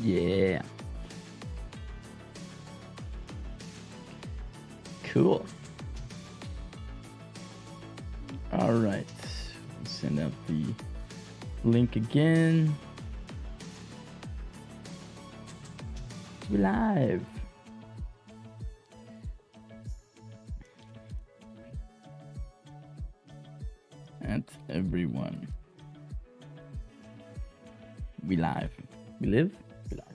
Yeah. Cool. All right. Send out the link again. We're live. That's everyone. We live. We live? We live.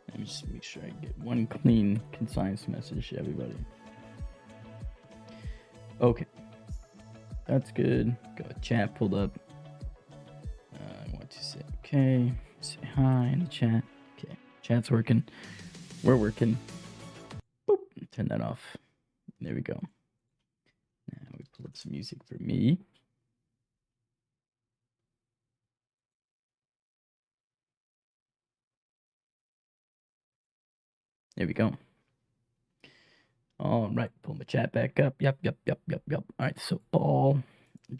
Let me just make sure I get one clean, concise message to everybody. Okay. That's good. Got chat pulled up. I want to say okay. Say hi in the chat. Okay. Chat's working. We're working. Boop. Turn that off. There we go. Now we pull up some music for me. There we go. All right, pull my chat back up. Yep. All right, so ball,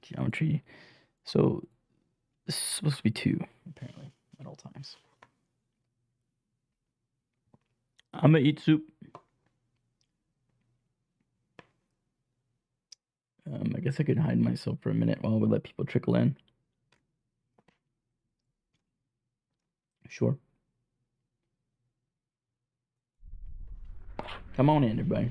geometry. So this is supposed to be 2, apparently, at all times. I'm gonna eat soup. I guess I could hide myself for a minute while we let people trickle in. Sure. Come on in, everybody.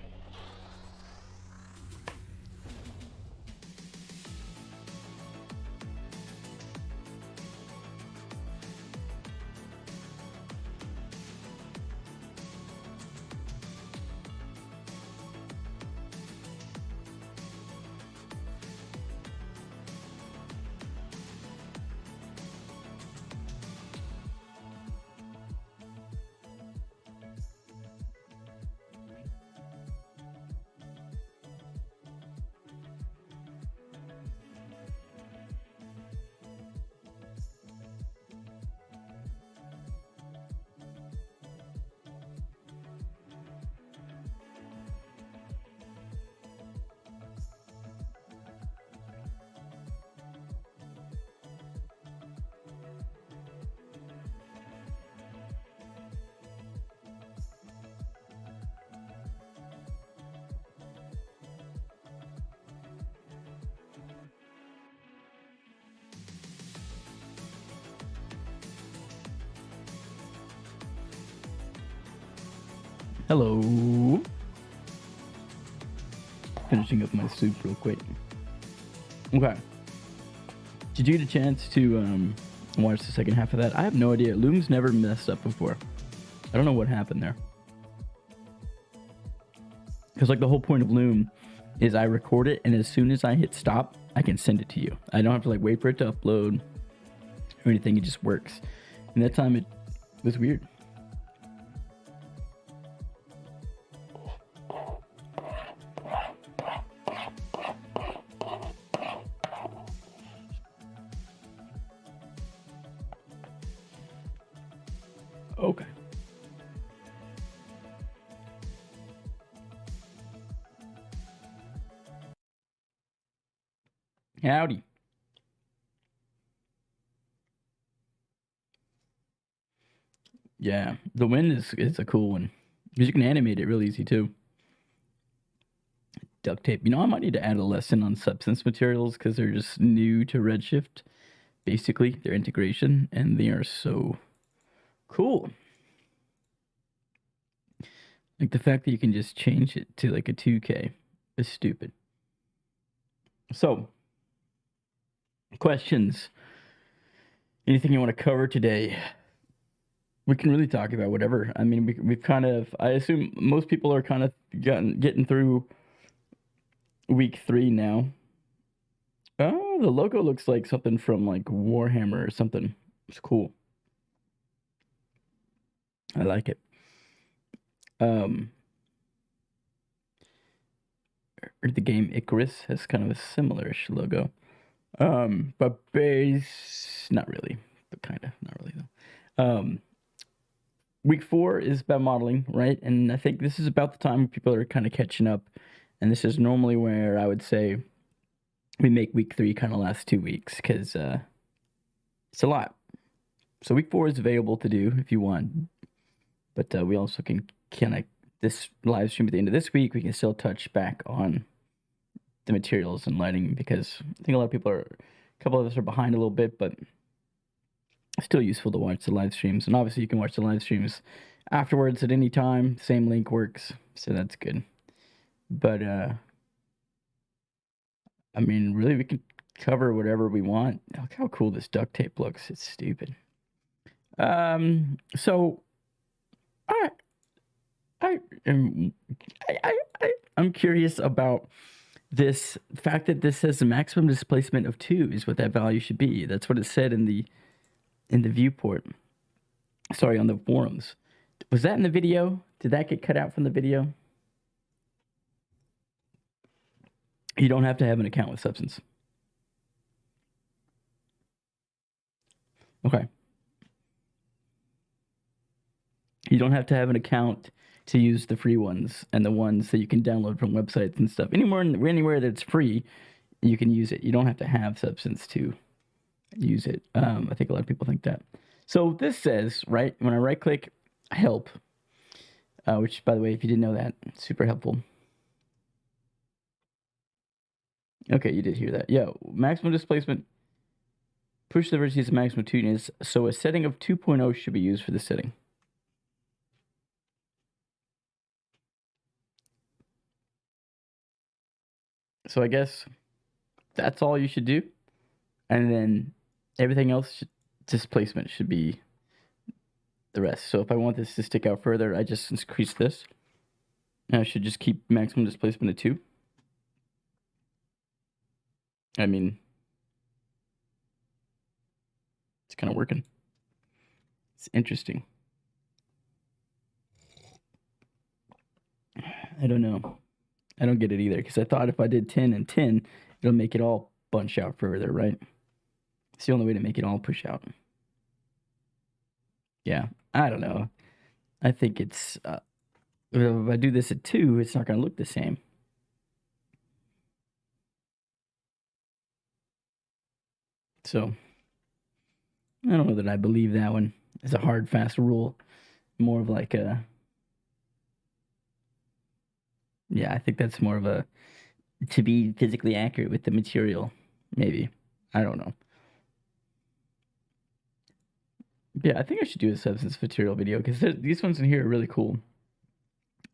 Hello. Finishing up my soup real quick. Okay. Did you get a chance to watch the second half of that? I have no idea. Loom's never messed up before. I don't know what happened there. Because like the whole point of Loom is I record it, and as soon as I hit stop, I can send it to you. I don't have to like wait for it to upload or anything. It just works. And that time it was weird. Okay. Howdy. Yeah, the wind is a cool one because you can animate it real easy too. Duct tape. You know, I might need to add a lesson on substance materials because they're just new to Redshift. Basically, their integration, and they are so cool. Like the fact that you can just change it to like a 2K is stupid. So, questions? Anything you want to cover today? We can really talk about whatever. I mean, we've kind of, I assume most people are kind of getting through week 3 now. Oh, the logo looks like something from like Warhammer or something. It's cool. I like it. Or the game Icarus has kind of a similar-ish logo. But base, not really, but kind of, not really though. week 4 is about modeling, right? And I think this is about the time people are kind of catching up. And this is normally where I would say we make week 3 kind of last 2 weeks because it's a lot. So week 4 is available to do if you want. But we also can kind of, this live stream at the end of this week, we can still touch back on the materials and lighting because I think a lot of people are, a couple of us are behind a little bit, but still useful to watch the live streams. And obviously you can watch the live streams afterwards at any time. Same link works, so that's good. But I mean, really, we can cover whatever we want. Look how cool this duct tape looks. It's stupid. So I'm curious about this fact that this says the maximum displacement of 2 is what that value should be. That's what it said in the viewport. Sorry, on the forums. Was that in the video? Did that get cut out from the video? You don't have to have an account with Substance. Okay. You don't have to have an account to use the free ones and the ones that you can download from websites and stuff. Anywhere that's free, you can use it. You don't have to have Substance to use it. I think a lot of people think that. So this says, right, when I right click help, which by the way, if you didn't know that, super helpful. Okay, you did hear that. Yeah, maximum displacement, push the vertices to maximum tuneness. So a setting of 2.0 should be used for this setting. So I guess that's all you should do. And then everything else, displacement should be the rest. So if I want this to stick out further, I just increase this. And I should just keep maximum displacement at 2. I mean, it's kind of working. It's interesting. I don't know. I don't get it either because I thought if I did 10 and 10, it'll make it all bunch out further, right? It's the only way to make it all push out. Yeah, I don't know. I think it's, if I do this at 2, it's not going to look the same. So, I don't know that I believe that one is a hard, fast rule. More of like a, yeah, I think that's more of a, to be physically accurate with the material, maybe. I don't know. Yeah, I think I should do a Substance material video because these ones in here are really cool.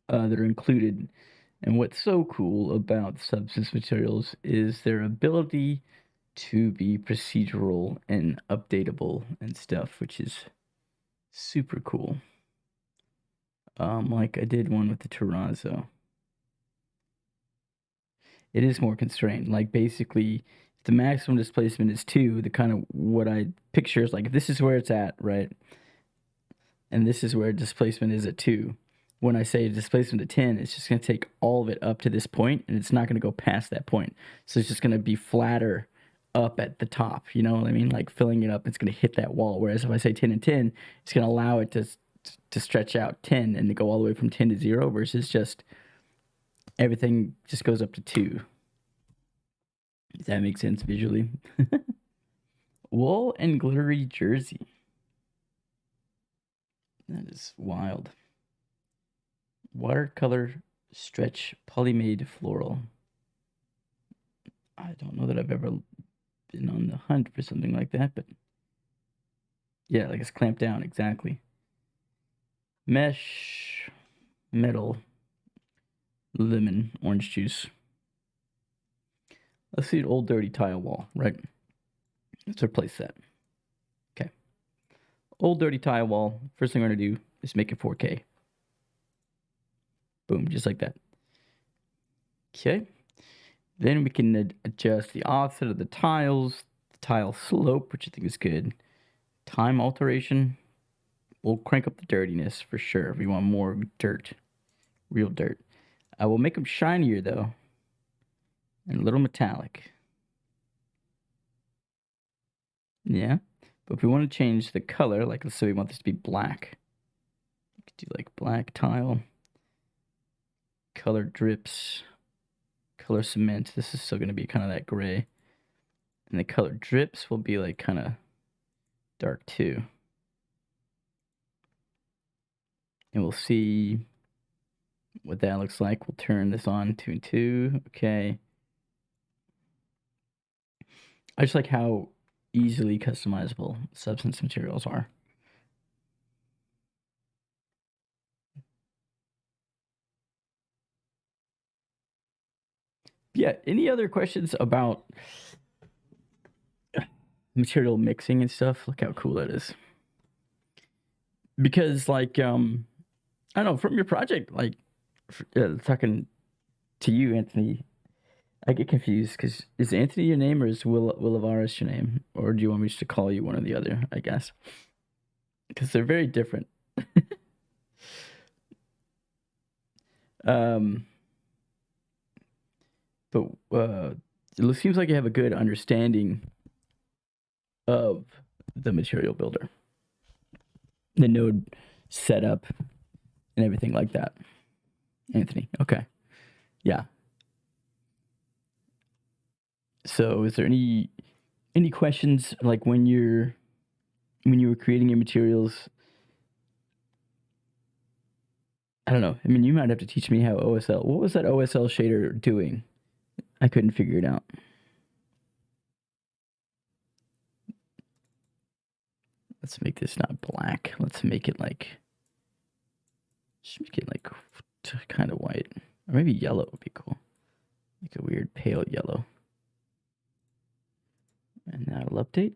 That are included. And what's so cool about Substance materials is their ability to be procedural and updatable and stuff, which is super cool. Like I did one with the terrazzo. It is more constrained. Like basically, if the maximum displacement is 2, the kind of what I picture is like if this is where it's at, right? And this is where displacement is at 2. When I say displacement to 10, it's just going to take all of it up to this point, and it's not going to go past that point. So it's just going to be flatter up at the top. You know what I mean? Like filling it up, it's going to hit that wall. Whereas if I say 10 and 10, it's going to allow it to stretch out 10 and to go all the way from 10 to 0 versus just everything just goes up to 2. Does that make sense visually? Wool and glittery jersey. That is wild. Watercolor stretch polymade floral. I don't know that I've ever been on the hunt for something like that, but yeah, like it's clamped down, exactly. Mesh, metal, lemon, orange juice. Let's see an old dirty tile wall, right? Let's replace that. Okay. Old dirty tile wall. First thing we're going to do is make it 4K. Boom, just like that. Okay. Then we can adjust the offset of the tiles, the tile slope, which I think is good. Time alteration. We'll crank up the dirtiness for sure. We want more dirt, real dirt. I will make them shinier though, and a little metallic. Yeah, but if we want to change the color, like let's say we want this to be black, do like black tile, color drips, color cement. This is still going to be kind of that gray. And the color drips will be like kind of dark too. And we'll see what that looks like. We'll turn this on 2 and 2. Okay. I just like how easily customizable substance materials are. Yeah, any other questions about material mixing and stuff? Look how cool that is. Because like I don't know, from your project, like talking to you, Anthony, I get confused because is Anthony your name or is Willavaris your name? Or do you want me just to call you one or the other, I guess? Because they're very different. But it seems like you have a good understanding of the material builder, the node setup, and everything like that. Anthony, okay, yeah. So, is there any questions like when you were creating your materials? I don't know. I mean, you might have to teach me how OSL. What was that OSL shader doing? I couldn't figure it out. Let's make this not black. Let's make it like, just make it like kind of white. Or maybe yellow would be cool. Like a weird pale yellow. And that'll update.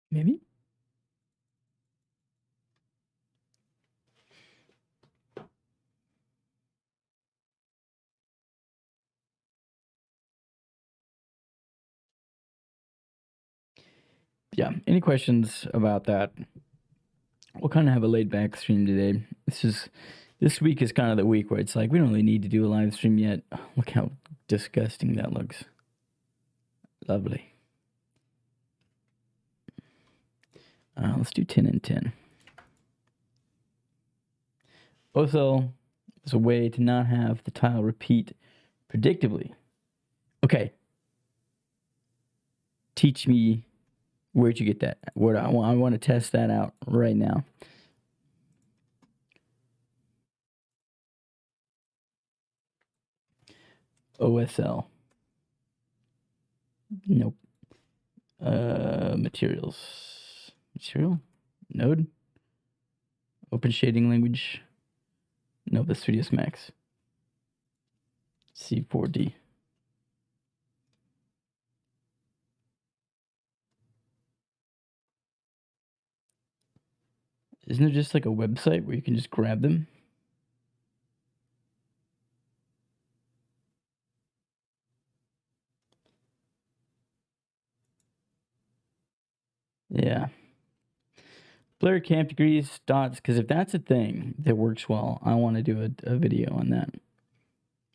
Maybe. Yeah. Any questions about that? We'll kind of have a laid back stream today. This week is kind of the week where it's like we don't really need to do a live stream yet. Look how disgusting that looks. Lovely. Let's do 10 and 10. Also, there's a way to not have the tile repeat predictably. Okay. Teach me, where'd you get that? I want to test that out right now. OSL. Nope. Materials. Material? Node? Open shading language? No, that's 3ds Max. C4D. Isn't there just like a website where you can just grab them? Yeah. Blur camp degrees, dots, because if that's a thing that works well, I want to do a video on that.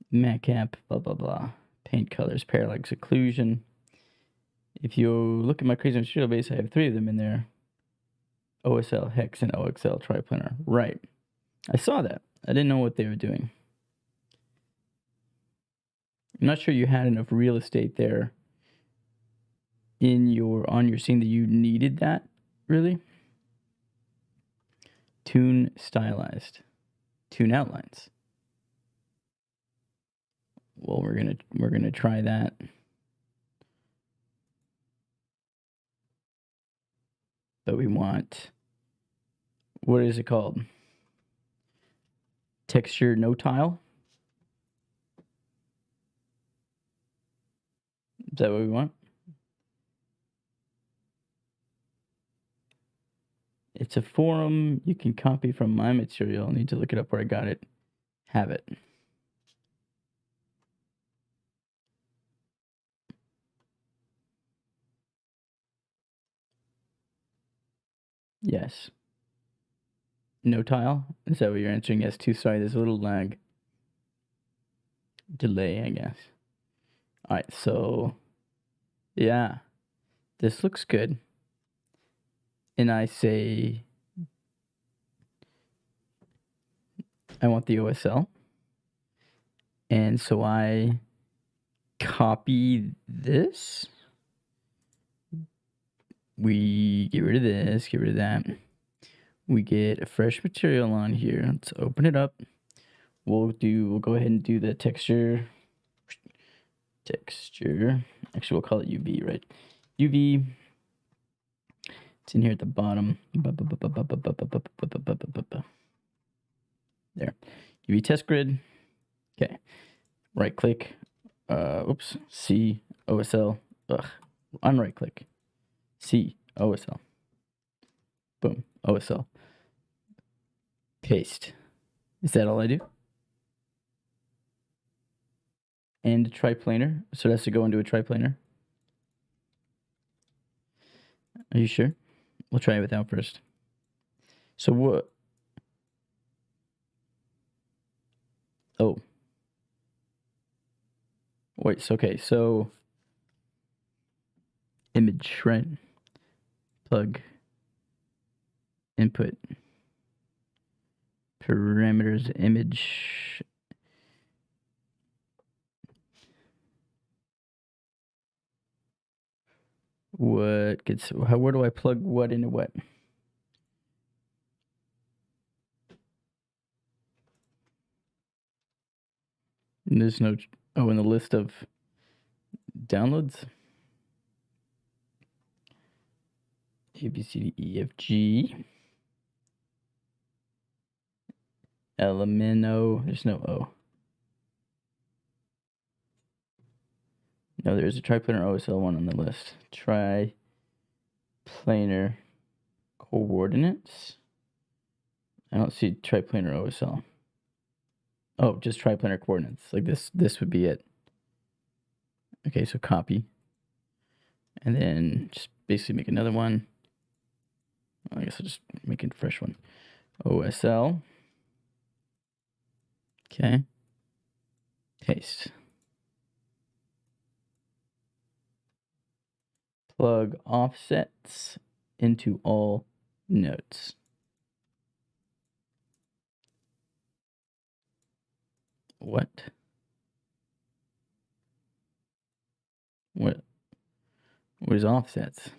Mat cap, blah, blah, blah. Paint colors, parallax occlusion. If you look at my crazy material base, I have 3 of them in there. OSL, Hex, and OXL triplanar. Right. I saw that. I didn't know what they were doing. I'm not sure you had enough real estate there on your scene that you needed that, really. Tune stylized. Tune outlines. Well, we're gonna try that. But we want, what is it called? Texture no tile? Is that what we want? It's a forum you can copy from my material. I need to look it up where I got it. Have it. Yes. no tile? Is that what you're answering? Yes, too. Sorry, there's a little lag. Delay, I guess. All right, so yeah, this looks good. And I say I want the OSL. And so I copy this. We get rid of this, get rid of that. We get a fresh material on here. Let's open it up. We'll go ahead and do the texture. Actually, we'll call it UV, right? UV. It's in here at the bottom. There. UV test grid. Okay. Right click. Oops. C OSL. Unright click. C OSL. Boom. OSL. Paste. Is that all I do? And a triplanar. So it has to go into a triplanar. Are you sure? We'll try it without first. So what? Oh. Wait, so okay, so image, right? Plug input parameters image. What gets where do I plug what into what? And there's no in the list of downloads. A B C D E F G. Elemento. There's no O. No, there's a triplanar OSL one on the list. Triplanar coordinates. I don't see triplanar OSL. Oh, just triplanar coordinates. Like this would be it. Okay, so copy. And then just basically make another one. I guess I'll just make a fresh one. OSL. Okay. Paste. Plug offsets into all nodes. What? What is offsets?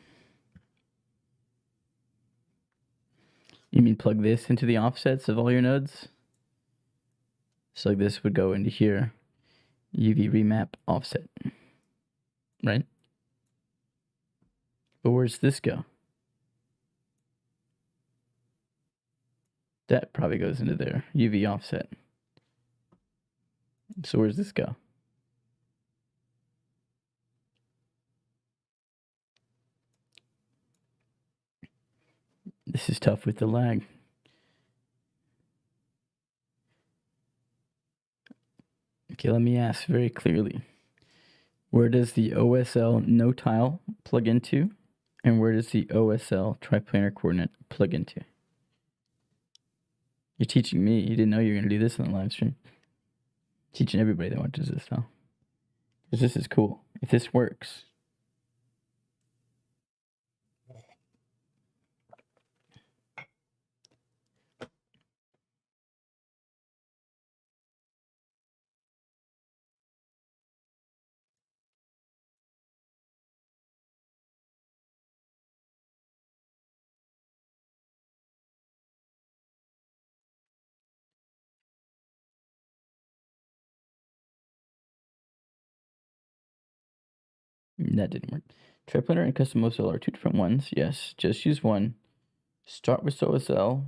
You mean plug this into the offsets of all your nodes? So like this would go into here. UV remap offset. Right? But where's this go? That probably goes into there. UV offset. So where's this go? This is tough with the lag. Okay, let me ask very clearly. Where does the OSL no tile plug into? And where does the OSL triplanar coordinate plug into? You're teaching me. You didn't know you were going to do this on the live stream. Teaching everybody that watches this now. Because this is cool. If this works. That didn't work. Triplanar and custom OSL are two different ones. Yes, just use one. Start with OSL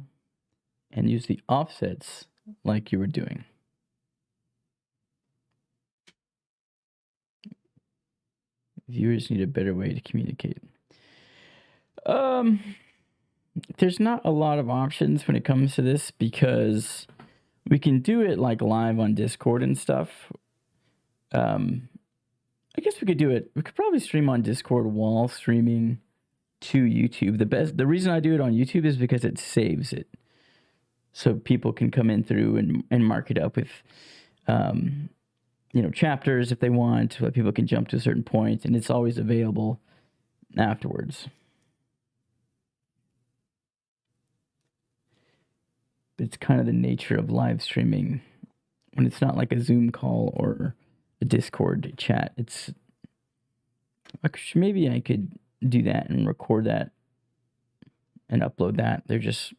and use the offsets like you were doing. Viewers need a better way to communicate. There's not a lot of options when it comes to this because we can do it like live on Discord and stuff. I guess we could do it. We could probably stream on Discord while streaming to YouTube. The reason I do it on YouTube is because it saves it. so people can come in through and mark it up with, chapters if they want, but people can jump to a certain point, and it's always available afterwards. But it's kind of the nature of live streaming when it's not like a Zoom call or a Discord chat. It's maybe I could do that and record that and upload that. They're just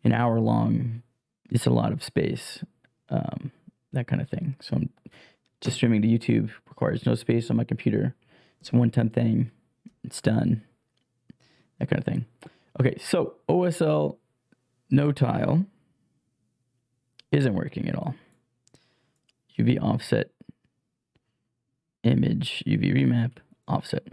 an hour long. It's a lot of space, that kind of thing. So I'm just streaming to YouTube, requires no space on my computer. It's a one-time thing. It's done. That kind of thing. Okay, so OSL no tile isn't working at all. UV offset, image, UV remap, offset.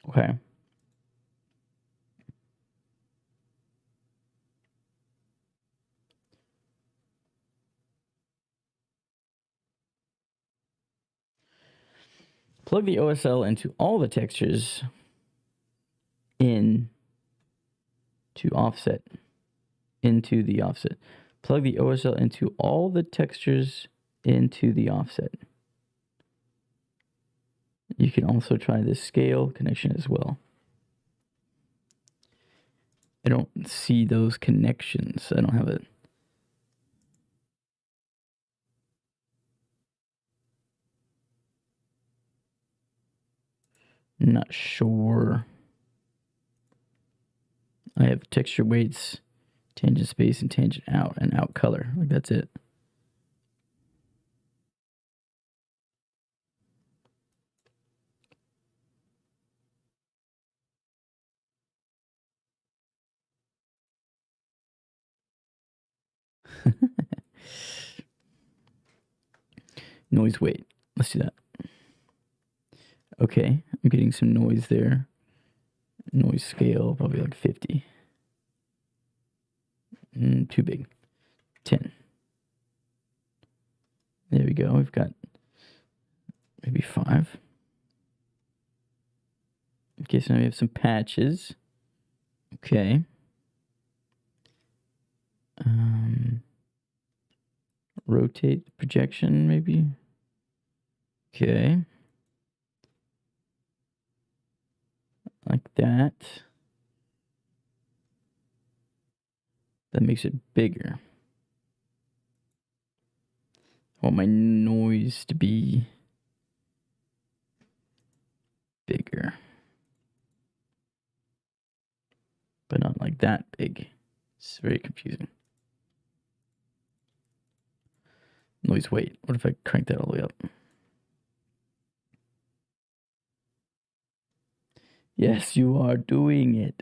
Okay. Plug the OSL into all the textures in to offset, into the offset. Plug the OSL into all the textures into the offset. You can also try the scale connection as well. I don't see those connections. I don't have it. Not sure. I have texture weights, tangent space, and tangent out, and out color. Like, that's it. Noise weight. Let's do that. Okay, I'm getting some noise there. Noise scale, probably like 50. Too big. 10. There we go. We've got maybe 5. Okay, so now we have some patches. Okay. Rotate the projection, maybe. Okay. Like that. That makes it bigger. I want my noise to be bigger. But not like that big. It's very confusing. Noise weight. What if I crank that all the way up? Yes, you are doing it.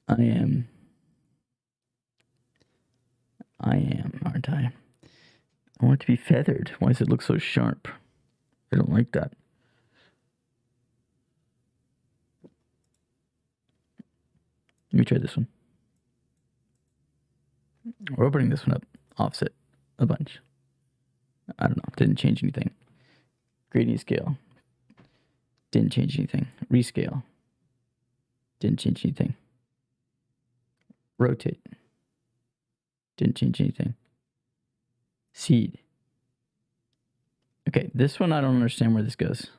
I am, aren't I? I want it to be feathered. Why does it look so sharp? I don't like that. Let me try this one. We're opening this one up. Offset a bunch. I don't know. Didn't change anything. Gradient scale. Didn't change anything. Rescale. Didn't change anything. Rotate. Didn't change anything. Seed. Okay, this one I don't understand where this goes.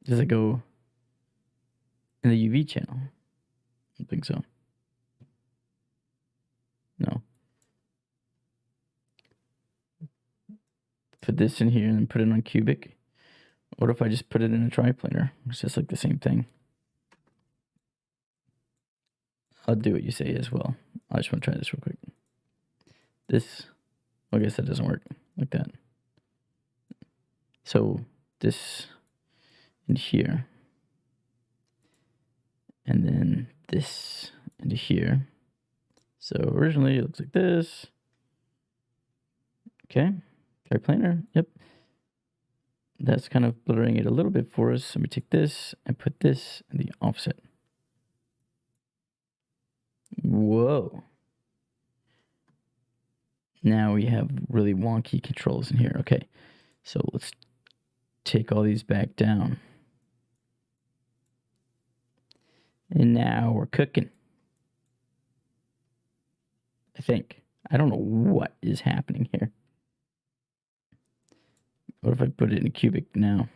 Does it go in the UV channel? I don't think so. No. Put this in here and then put it on cubic. What if I just put it in a triplanar? It's just like the same thing. I'll do what you say as well. I just want to try this real quick. This, I guess that doesn't work like that. So this in here. And then this into here. So originally it looks like this. Okay, triplanar, yep. That's kind of blurring it a little bit for us. Let me take this and put this in the offset. Whoa. Now we have really wonky controls in here. Okay, so let's take all these back down. And now we're cooking. I think. I don't know what is happening here. What if I put it in a cubic now?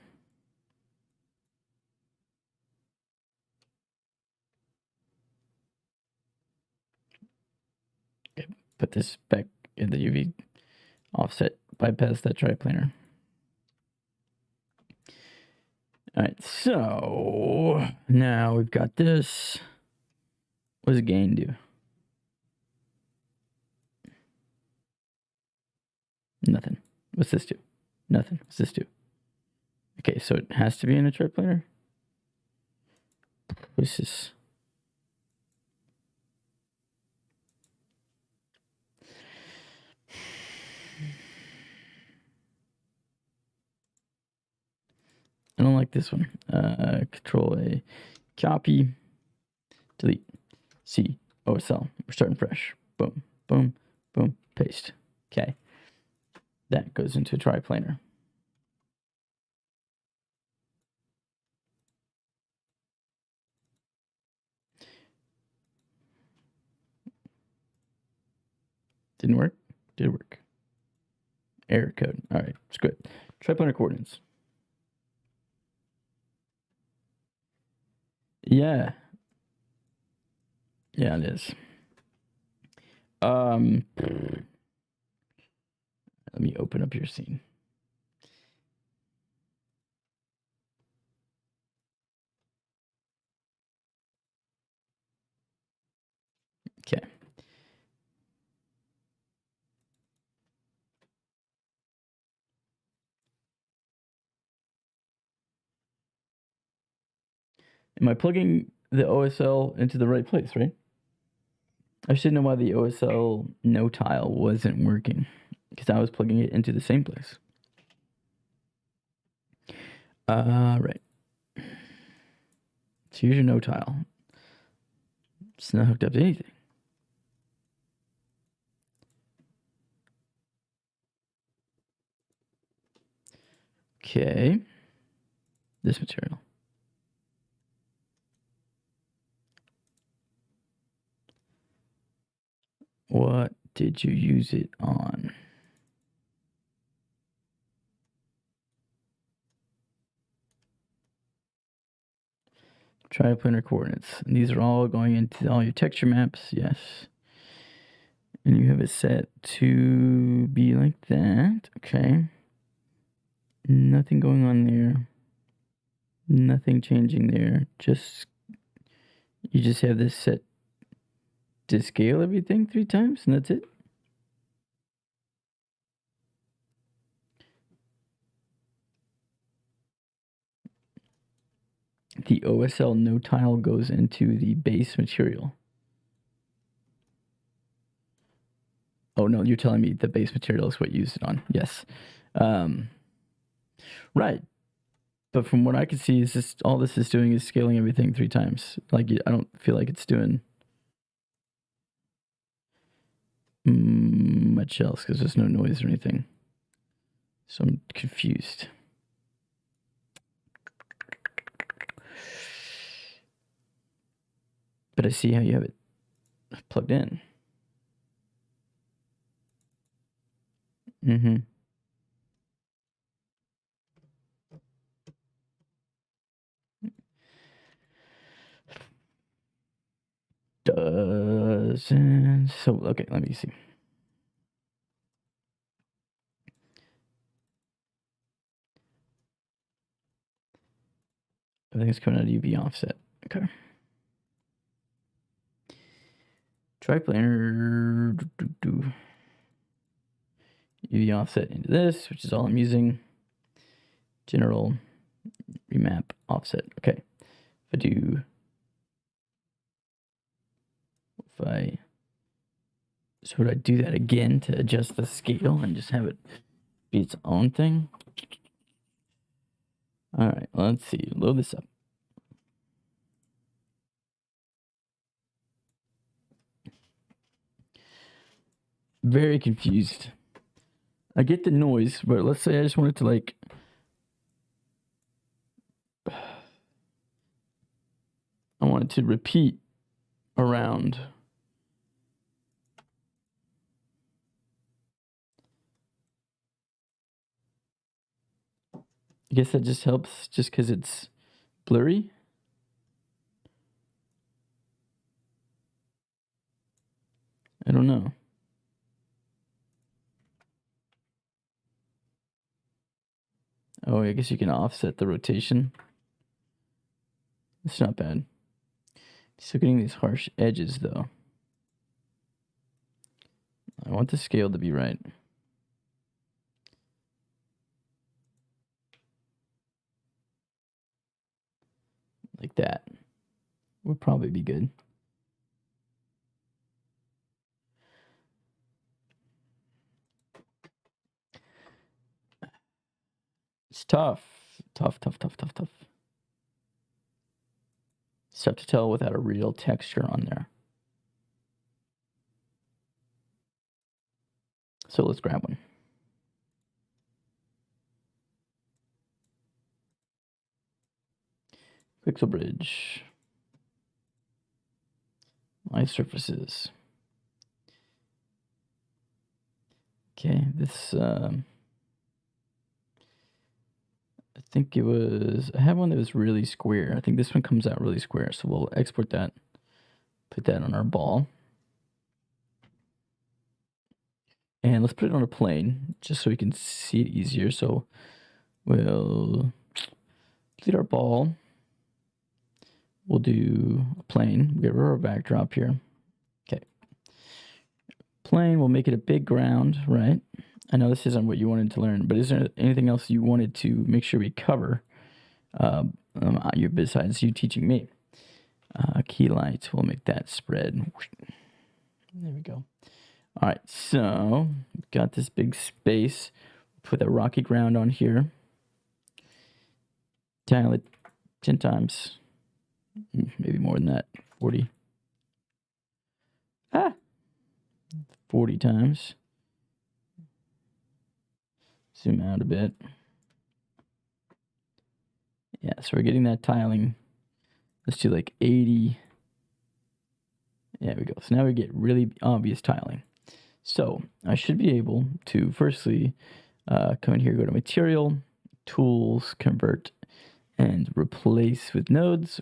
Okay, put this back in the UV offset, bypass that triplanar. All right, so now we've got this. What does gain do? Nothing. What's this do? Nothing. What's this do? Okay, so it has to be in a triplanar. What's this? I don't like this one. Control A, copy, delete, C, OSL. We're starting fresh. Boom, boom, boom, paste. Okay. That goes into a triplanar. Didn't work? Did work. Error code. All right, it's good. Triplanar coordinates. Yeah. Yeah, it is. Let me open up your scene. Okay. Am I plugging the OSL into the right place, right? I should know why the OSL no tile wasn't working, because I was plugging it into the same place. Right. So here's your no tile. It's not hooked up to anything. Okay. This material. What did you use it on? Triplanar coordinates. And these are all going into all your texture maps. Yes. And you have it set to be like that. Okay. Nothing going on there. Nothing changing there. You just have this set to scale everything 3 times and that's it. The OSL no tile goes into the base material. Oh no, you're telling me the base material is what you used it on. Yes. Right. But from what I can see, is just all this is doing is scaling everything 3 times. Like I don't feel like it's doing much else because there's no noise or anything. So I'm confused. But I see how you have it plugged in. Mm-hmm. Doesn't. So, okay, let me see. Everything's coming out of UV offset. Okay. Triplanar. UV offset into this, which is all I'm using. General remap offset. Okay. So would I do that again to adjust the scale and just have it be its own thing? All right, let's see. Load this up. Very confused. I get the noise, but let's say I just wanted to like... I wanted to repeat around... I guess that just helps just because it's blurry. I don't know. Oh, I guess you can offset the rotation. It's not bad. Still getting these harsh edges though. I want the scale to be right. Like that. Would probably be good. It's tough. Tough. It's tough to tell without a real texture on there. So let's grab one. Pixel bridge. My surfaces. Okay, this, I think it was, I had one that was really square. I think this one comes out really square. So we'll export that, put that on our ball. And let's put it on a plane just so we can see it easier. So we'll delete our ball. We'll do a plane. We get rid of our backdrop here. Okay. Plane, we'll make it a big ground, right? I know this isn't what you wanted to learn, but is there anything else you wanted to make sure we cover besides you teaching me? Key lights, we'll make that spread. There we go. All right, so got this big space. Put that rocky ground on here. Tile it 10 times. Maybe more than that. 40. 40 times. Zoom out a bit. Yeah, so we're getting that tiling. Let's do like 80. There we go. So now we get really obvious tiling. So I should be able to firstly come in here, go to Material, Tools, Convert, and Replace with Nodes.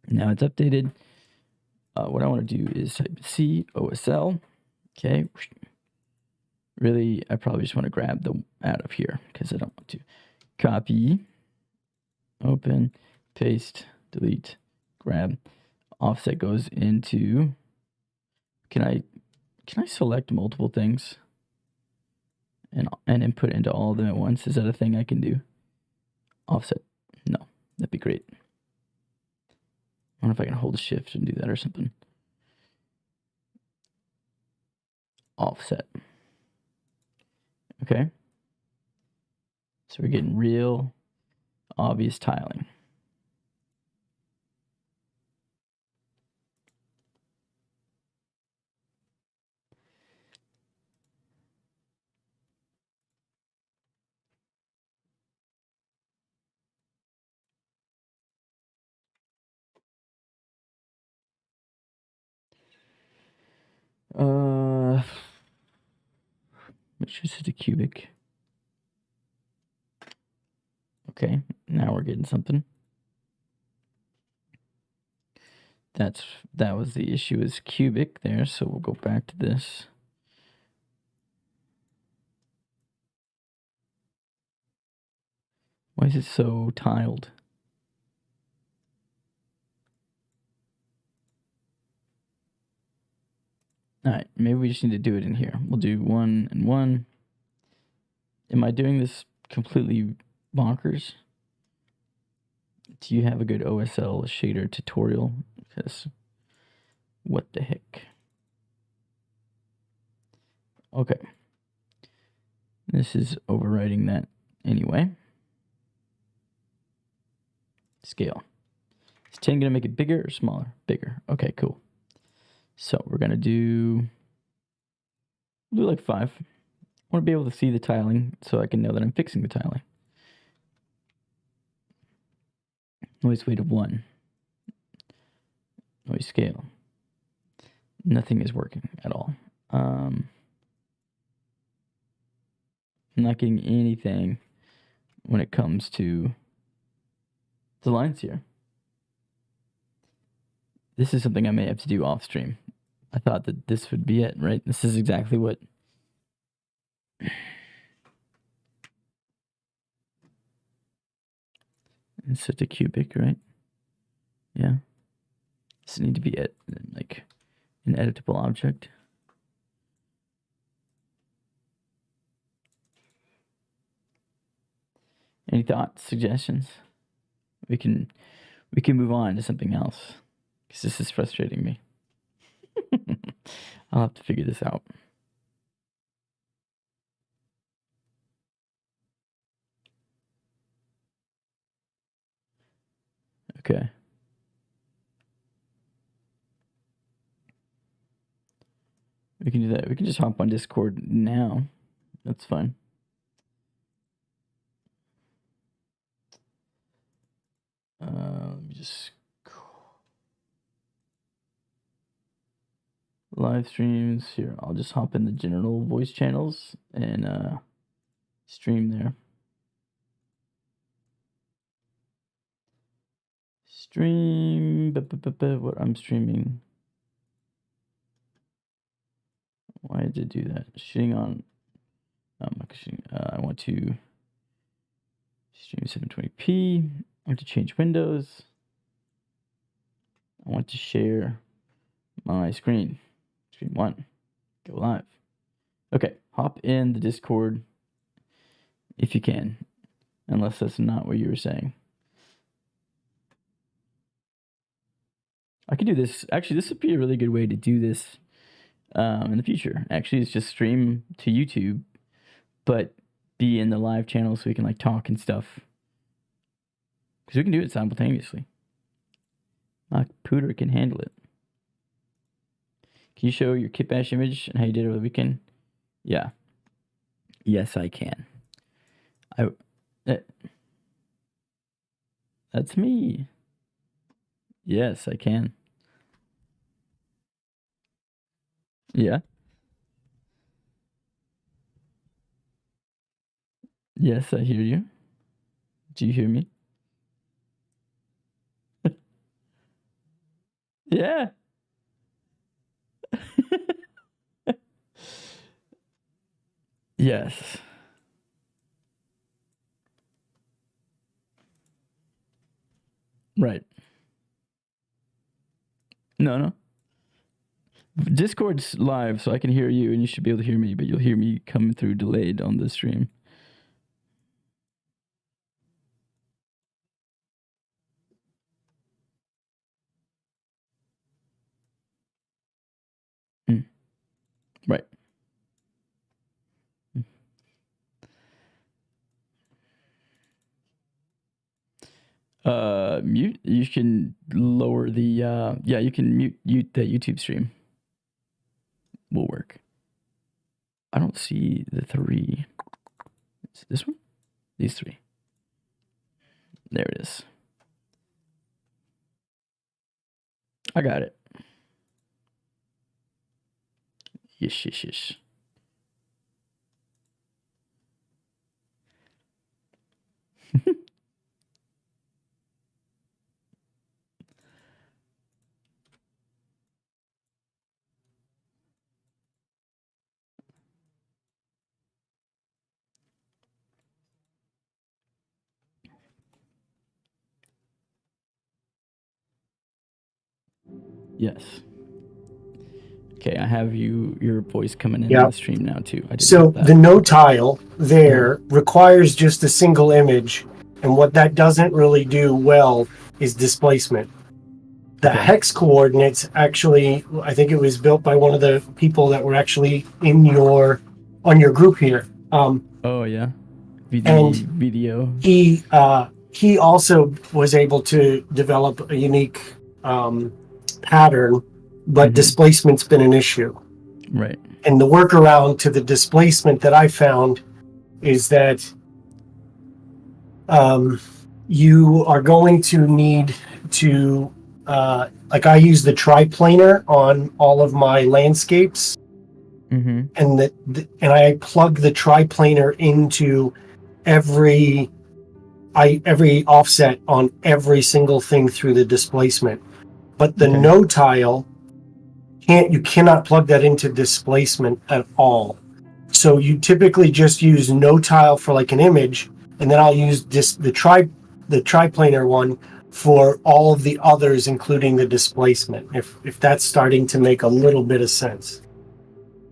Now it's updated. What I want to do is type COSL. Okay. Really, I probably just want to grab the out of here because I don't want to. Copy, open, paste, delete, grab. Offset goes into. Can I select multiple things and input into all of them at once? Is that a thing I can do? Offset. No, that'd be great. I wonder if I can hold shift and do that or something. Offset. Okay. So we're getting real obvious tiling. Make sure this is a cubic. Okay, now we're getting something. That was the issue, is cubic there, so we'll go back to this. Why is it so tiled? All right, maybe we just need to do it in here. We'll do 1 and 1. Am I doing this completely bonkers? Do you have a good OSL shader tutorial? Because what the heck? Okay. This is overriding that anyway. Scale. Is 10 going to make it bigger or smaller? Bigger. Okay, cool. So we're going to do We'll do like 5. I want to be able to see the tiling so I can know that I'm fixing the tiling. Noise weight of 1. Noise scale. Nothing is working at all. I'm not getting anything when it comes to the lines here. This is something I may have to do off stream. I thought that this would be it, right? This is exactly what... It's set to cubic, right? Yeah. This need to be like an editable object. Any thoughts, suggestions? We can move on to something else because this is frustrating me. I'll have to figure this out. Okay. We can do that. We can just hop on Discord now. That's fine. Let me just... Live streams. Here, I'll just hop in the general voice channels and stream there. Stream... What I'm streaming... Why did it do that? Shooting on... I'm not shooting. I want to stream 720p. I want to change windows. I want to share my screen. Screen 1. Go live. Okay, hop in the Discord if you can. Unless that's not what you were saying. I could do this. Actually, this would be a really good way to do this in the future. Actually, it's just stream to YouTube, but be in the live channel so we can like talk and stuff. Because we can do it simultaneously. Pooter can handle it. Can you show your Kit Bash image and how you did it over the weekend? Yeah. Yes, I can. That's me. Yes, I can. Yeah. Yes, I hear you. Do you hear me? Yeah. Yes. Right. No. Discord's live, so I can hear you, and you should be able to hear me, but you'll hear me coming through delayed on the stream. Right. Mute. You can lower the. Yeah, you can mute the YouTube stream. Will work. I don't see the 3. Is it this one? These 3. There it is. I got it. Yes. Yes. Okay, I have your voice coming in on the stream now too. So the no tile there requires just a single image, and what that doesn't really do well is displacement. The hex coordinates actually, I think it was built by one of the people that were actually on your group here. Oh yeah, video. He also was able to develop a unique pattern, but displacement's been an issue. Right. And the workaround to the displacement that I found is that you are going to need to, like I use the triplanar on all of my landscapes, and I plug the triplanar into every offset on every single thing through the displacement. But the no tile, you cannot plug that into displacement at all. So you typically just use no tile for like an image, and then I'll use the triplanar one for all of the others, including the displacement, if that's starting to make a little bit of sense.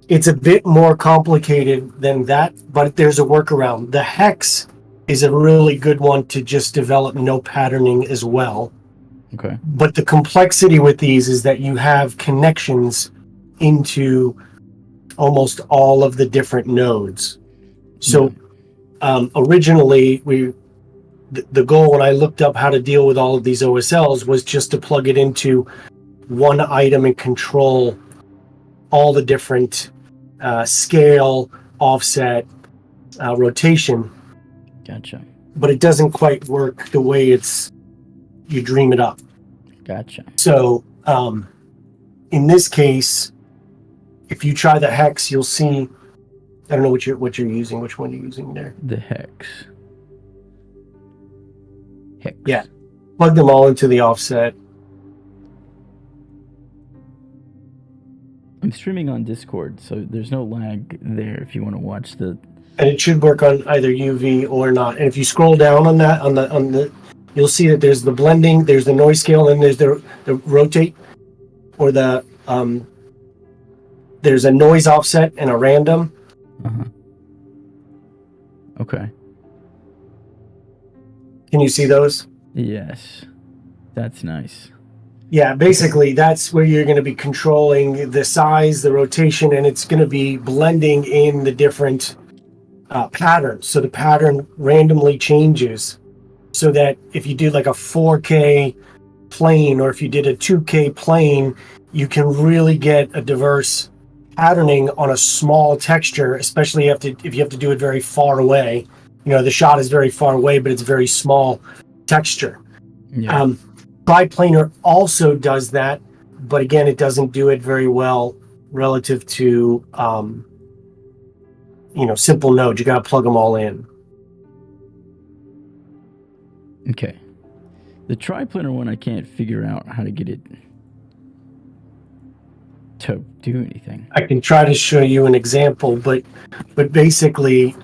It's a bit more complicated than that, but there's a workaround. The hex is a really good one to just develop no patterning as well. Okay. But the complexity with these is that you have connections into almost all of the different nodes. So originally, the goal when I looked up how to deal with all of these OSLs was just to plug it into one item and control all the different scale, offset, rotation. Gotcha. But it doesn't quite work the way you dream it up. Gotcha. So in this case, if you try the hex, you'll see. I don't know what you're using. Which one are you using there? The hex. Yeah. Plug them all into the offset. I'm streaming on Discord, so there's no lag there if you want to watch the. And it should work on either UV or not. And if you scroll down on that, on the, you'll see that there's the blending, there's the noise scale, and there's the rotate, or the there's a noise offset and a random. Okay. Can you see those? Yes. That's nice. Yeah, basically that's where you're going to be controlling the size, the rotation, and it's going to be blending in the different patterns. So the pattern randomly changes, so that if you do like a 4K plane, or if you did a 2K plane, you can really get a diverse patterning on a small texture, especially if you have to do it very far away. You know, the shot is very far away, but it's very small texture. Yeah. Triplanar also does that, but again, it doesn't do it very well relative to simple nodes. You got to plug them all in. Okay. The triplanar one, I can't figure out how to get it to do anything. I can try to show you an example, but basically,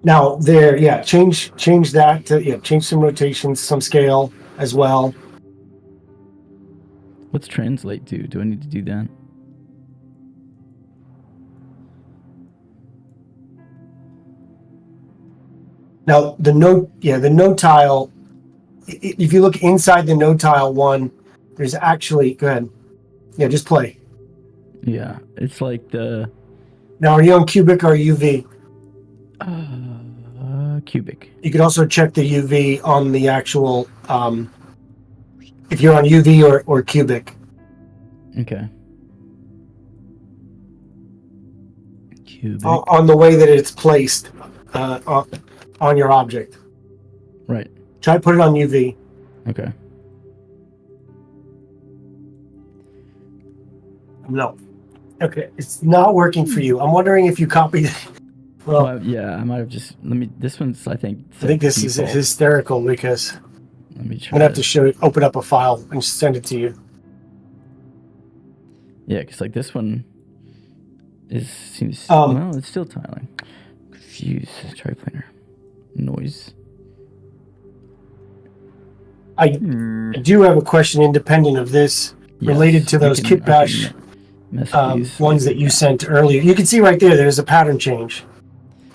now there, change that to change some rotations, some scale as well. What's translate do? Do I need to do that? Now the node tile. If you look inside the node tile one, there's actually, go ahead. Yeah, just play. Yeah, it's like the. Now, are you on cubic or UV? Cubic. You could also check the UV on the actual, if you're on UV or cubic. Okay. Cubic. On the way that it's placed on your object. Right. Try to put it on UV. Okay. No. Okay, it's not working for you. I'm wondering if you copied. Well, yeah, I might have just. This one's, I think. I think this is hysterical because Let me try. I'm gonna have to open up a file and send it to you. Yeah, because like this one seems. it's still tiling. Confused. Triplanar. Noise. I do have a question independent of this, related to those kit bash ones that you sent earlier. You can see right there's a pattern change.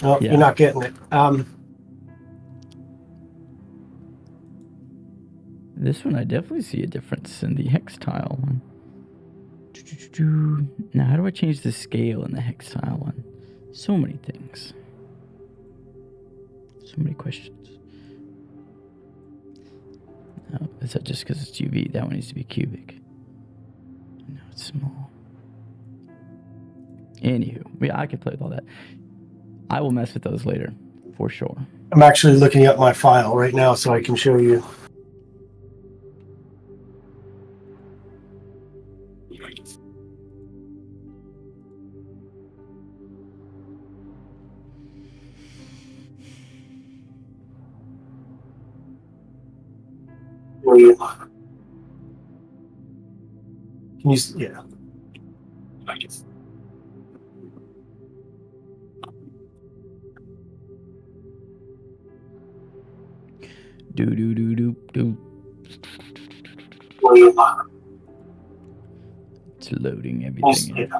Oh, You're not getting it. This one, I definitely see a difference in the hex tile one. Now, how do I change the scale in the hex tile one? So many things. So many questions. Oh, is that just because it's UV? That one needs to be cubic. No, it's small. Anywho, yeah, I could play with all that. I will mess with those later, for sure. I'm actually looking at my file right now so I can show you. Can you? Yeah. Do. It's loading everything in.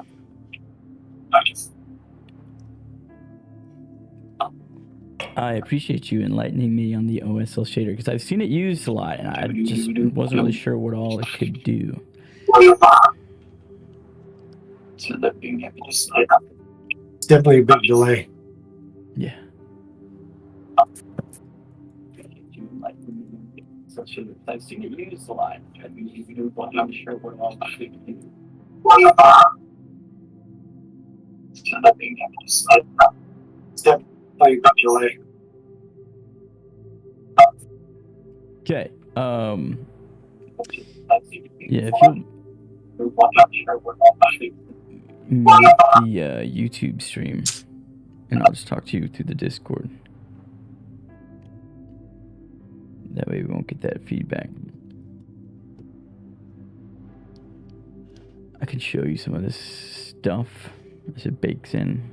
I appreciate you enlightening me on the OSL shader because I've seen it used a lot and I just wasn't really sure what all it could do. It's definitely a big delay. Yeah. I've seen it used a lot. I'm not sure what all it could do. It's definitely a big delay. Okay. Yeah, if you mute the YouTube stream, and I'll just talk to you through the Discord. That way we won't get that feedback. I can show you some of this stuff as it bakes in.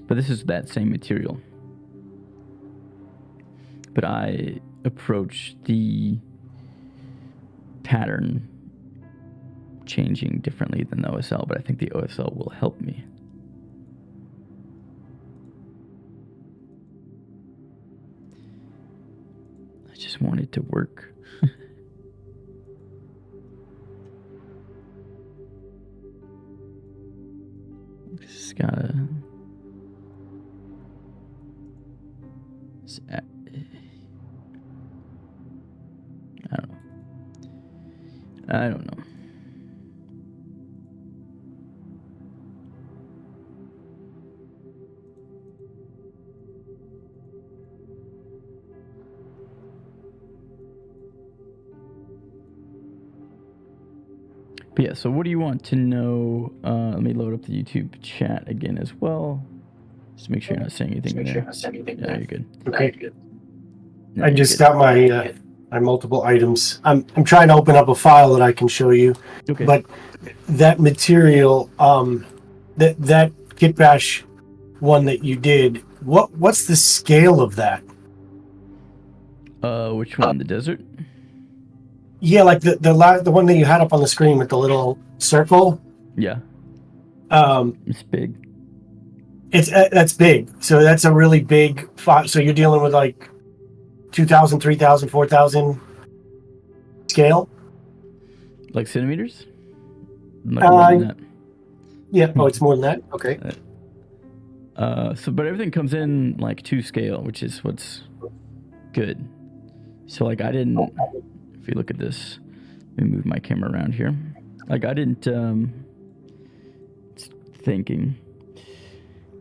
But this is that same material. But I approach the pattern changing differently than the OSL, but I think the OSL will help me. I just want it to work. Just gotta... I don't know. But yeah, so what do you want to know? Let me load up the YouTube chat again as well. Just make sure you're not saying anything there. Yeah, you're good. Okay. I just got my multiple items. I'm trying to open up a file that I can show you. Okay. But that material, that kit bash one that you did, what's the scale of that? Which one? The desert? Yeah, like the one that you had up on the screen with the little circle. Yeah. It's big. That's big. So that's a really big file. So you're dealing with like 2,000, 3,000, 4,000 scale? Like centimeters? Like more than that. Yeah. Oh, it's more than that? Okay. But everything comes in like 2 scale, which is what's good. So like I didn't, if you look at this, let me move my camera around here. Like I didn't,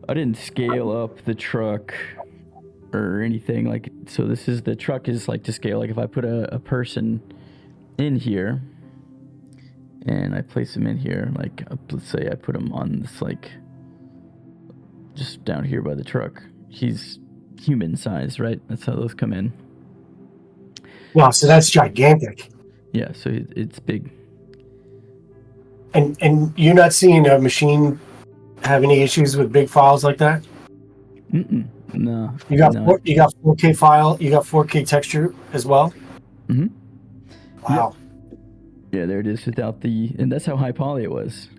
I didn't scale up the truck or anything like, so this is, the truck is like to scale. Like if I put a person in here and I place him in here, like let's say I put him on this, like just down here by the truck, he's human size, right? That's how those come in. Wow, so that's gigantic. Yeah, so it's big. And you're not seeing a machine have any issues with big files like that? No. You got no. you got 4K file. You got 4K texture as well. Wow. Yeah, there it is without the, and that's how high poly it was.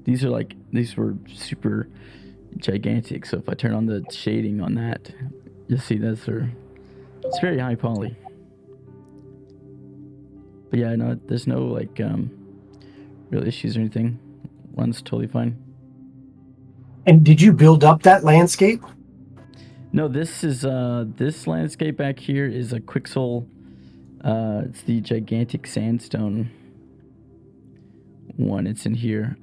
These were super gigantic. So if I turn on the shading on that, you'll see it's very high poly. But yeah, no, there's no like real issues or anything. Runs totally fine. And did you build up that landscape? No, this is this landscape back here is a Quixel. It's the gigantic sandstone one. It's in here.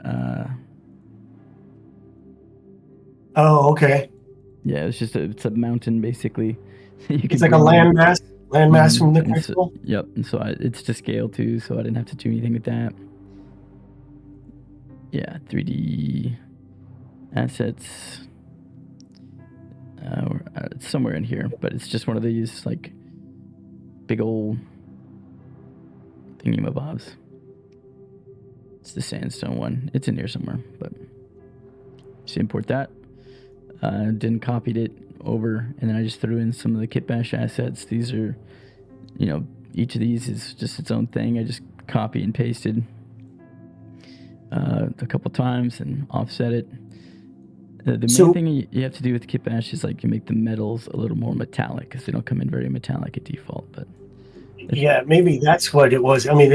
Oh, okay. Yeah, it's a mountain basically. It's like a landmass from the Quixel. Yep, and so it's to scale too, so I didn't have to do anything with that. Yeah, 3D assets. It's somewhere in here, but it's just one of these like big old thingy-mabobs. It's the sandstone one. It's in here somewhere, but just import that. Didn't copied it over, and then I just threw in some of the kitbash assets. These are, each of these is just its own thing. I just copy and pasted a couple times and offset it. The main thing you have to do with kitbash is like you make the metals a little more metallic because they don't come in very metallic at default. But yeah, maybe that's what it was. I mean,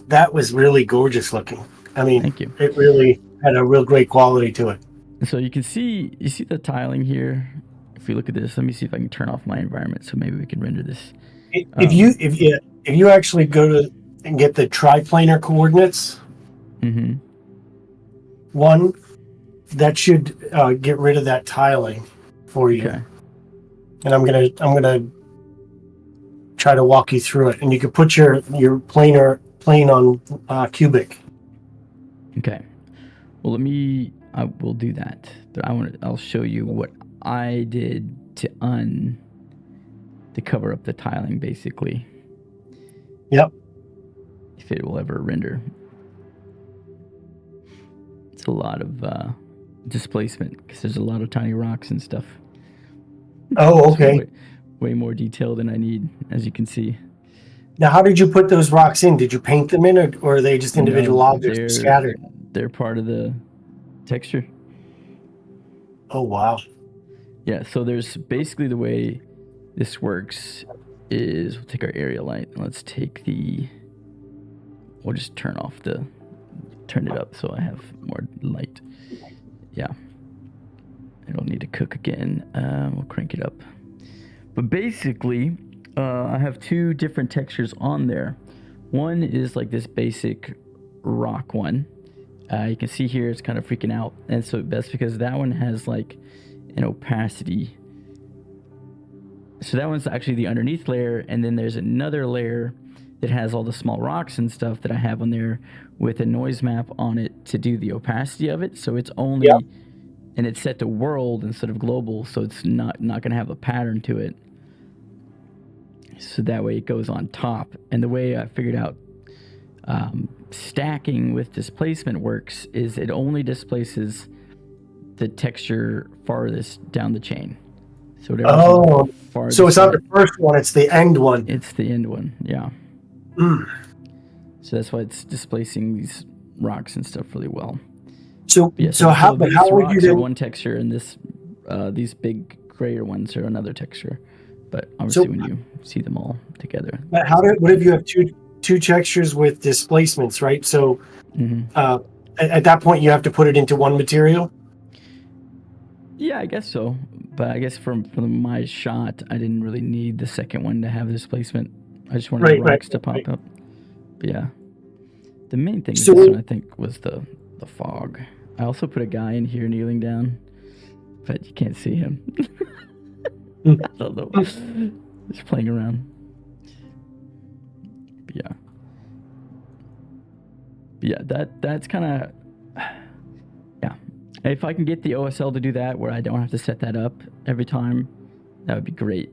that was really gorgeous looking. I mean, thank you. It really had a real great quality to it. So you can see the tiling here. If we look at this, let me see if I can turn off my environment so maybe we can render this. If you actually go to and get the triplanar coordinates, one that should get rid of that tiling for you. Okay. And I'm gonna try to walk you through it, and you can put your plane on cubic. Okay. Well, I will do that, but I'll show you what I did to cover up the tiling, basically. Yep. If it will ever render. It's a lot of displacement because there's a lot of tiny rocks and stuff. Oh, okay. Way more detail than I need, as you can see. Now, how did you put those rocks in? Did you paint them in, or are they just individual objects scattered? They're part of the texture. Oh, wow. Yeah, so there's basically the way this works is we'll take our area light and we'll just turn it up so I have more light. Yeah. I don't need to cook again. We'll crank it up. But basically, I have two different textures on there. One is like this basic rock one. You can see here it's kind of freaking out, and so that's because that one has like an opacity. So that one's actually the underneath layer, and then there's another layer that has all the small rocks and stuff that I have on there with a noise map on it to do the opacity of it. So it's only, and it's set to world instead of global, so it's not going to have a pattern to it. So that way it goes on top. And the way I figured out stacking with displacement works is it only displaces the texture farthest down the chain. So so it's not the first one, it's the end one. It's the end one, yeah. So that's why it's displacing these rocks and stuff really well. So how would you do one texture, and these big grayer ones are another texture. But obviously when you see them all together. But what if you have two textures with displacements, right? So at that point you have to put it into one material? Yeah, I guess so. But I guess from my shot, I didn't really need the second one to have displacement. I just wanted the rocks to pop up. But yeah. The main thing with this one, I think, was the fog. I also put a guy in here kneeling down, but you can't see him. I don't know. Just playing around. But yeah, that's kind of, yeah. If I can get the OSL to do that, where I don't have to set that up every time, that would be great.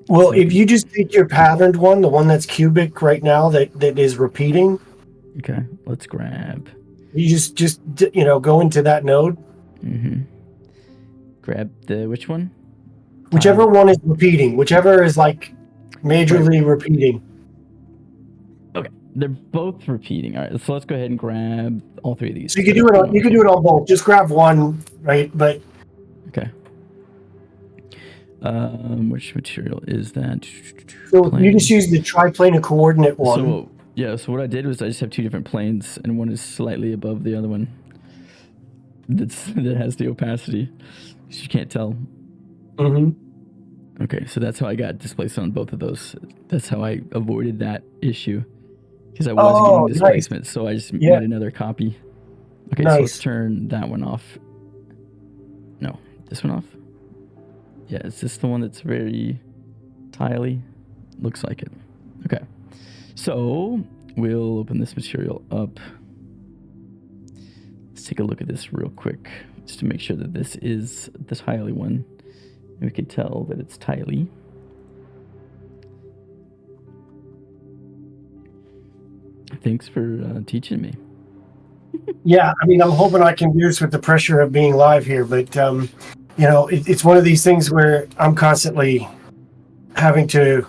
Well, if you just take your patterned one, the one that's cubic right now that is repeating. Okay, let's grab. You just go into that node. Grab which one? Whichever one is repeating, whichever is like majorly repeating. Okay, they're both repeating. All right, so let's go ahead and grab all three of these. So you can do it on both. Just grab one, right? But okay. Which material is that? So you just use the triplanar coordinate one. So what I did was I just have two different planes, and one is slightly above the other one. That has the opacity. You can't tell. Okay, so that's how I got displaced on both of those. That's how I avoided that issue. Because I was getting Oh, nice. displacement, so I just Yeah, made another copy. Okay, so let's nice. turn that one off. No, this one off? Yeah, is this the one that's very tiley? Looks like it. Okay, so we'll open this material up. Let's take a look at this real quick, just to make sure that this is the tiley one. And we can tell that it's tiley. Thanks for teaching me. Yeah, I mean, I'm hoping I can do this with the pressure of being live here, but it's one of these things where I'm constantly having to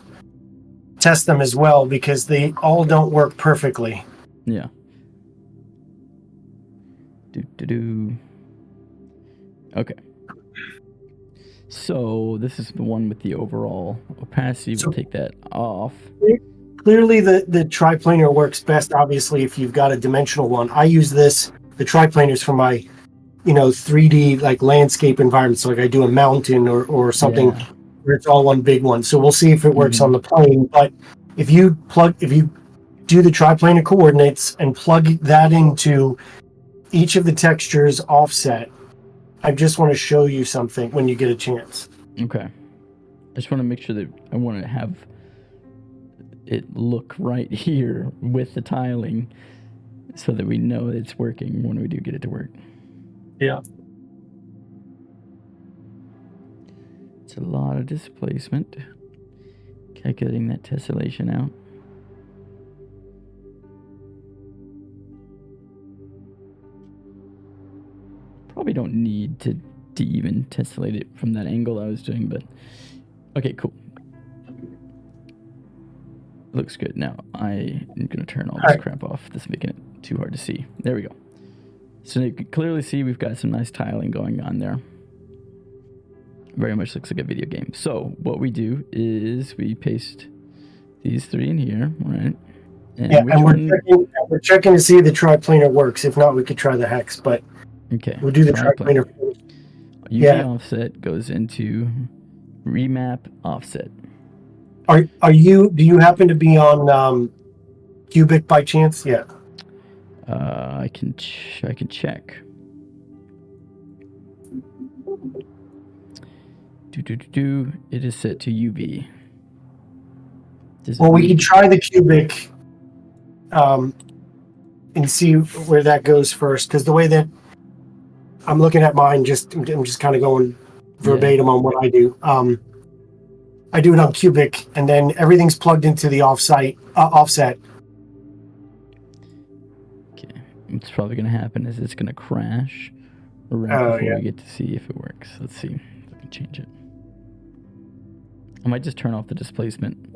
test them as well because they all don't work perfectly. Yeah. Okay. So this is the one with the overall opacity. We'll take that off. Clearly, the triplanar works best, obviously, if you've got a dimensional one. I use the triplanars for my, 3D like landscape environments. So like I do a mountain or something where it's all one big one. So we'll see if it works on the plane. But if you do the triplanar coordinates and plug that into each of the textures offset, I just want to show you something when you get a chance. Okay. I just want to make sure that I want to have it look right here with the tiling so that we know it's working when we do get it to work. Yeah. It's a lot of displacement. Calculating that tessellation out. Probably don't need to even tessellate it from that angle I was doing, but okay, cool. Looks good. Now I am going to turn all this crap off. This is making it too hard to see. There we go. So you can clearly see we've got some nice tiling going on there. Very much looks like a video game. So what we do is we paste these three in here, right? And we're checking to see if the triplanar works. If not, we could try the hex, but okay, we'll do the triplanar. UV offset goes into remap offset. Do you happen to be on Cubic by chance? Yeah. I can check. It is set to UV. We can try the Cubic and see where that goes first, because the way that I'm looking at mine, I'm just kind of going verbatim on what I do. I do it on Cubic, and then everything's plugged into the offset. Okay, what's probably going to happen is it's going to crash right before we get to see if it works. Let's see if I can change it. I might just turn off the displacement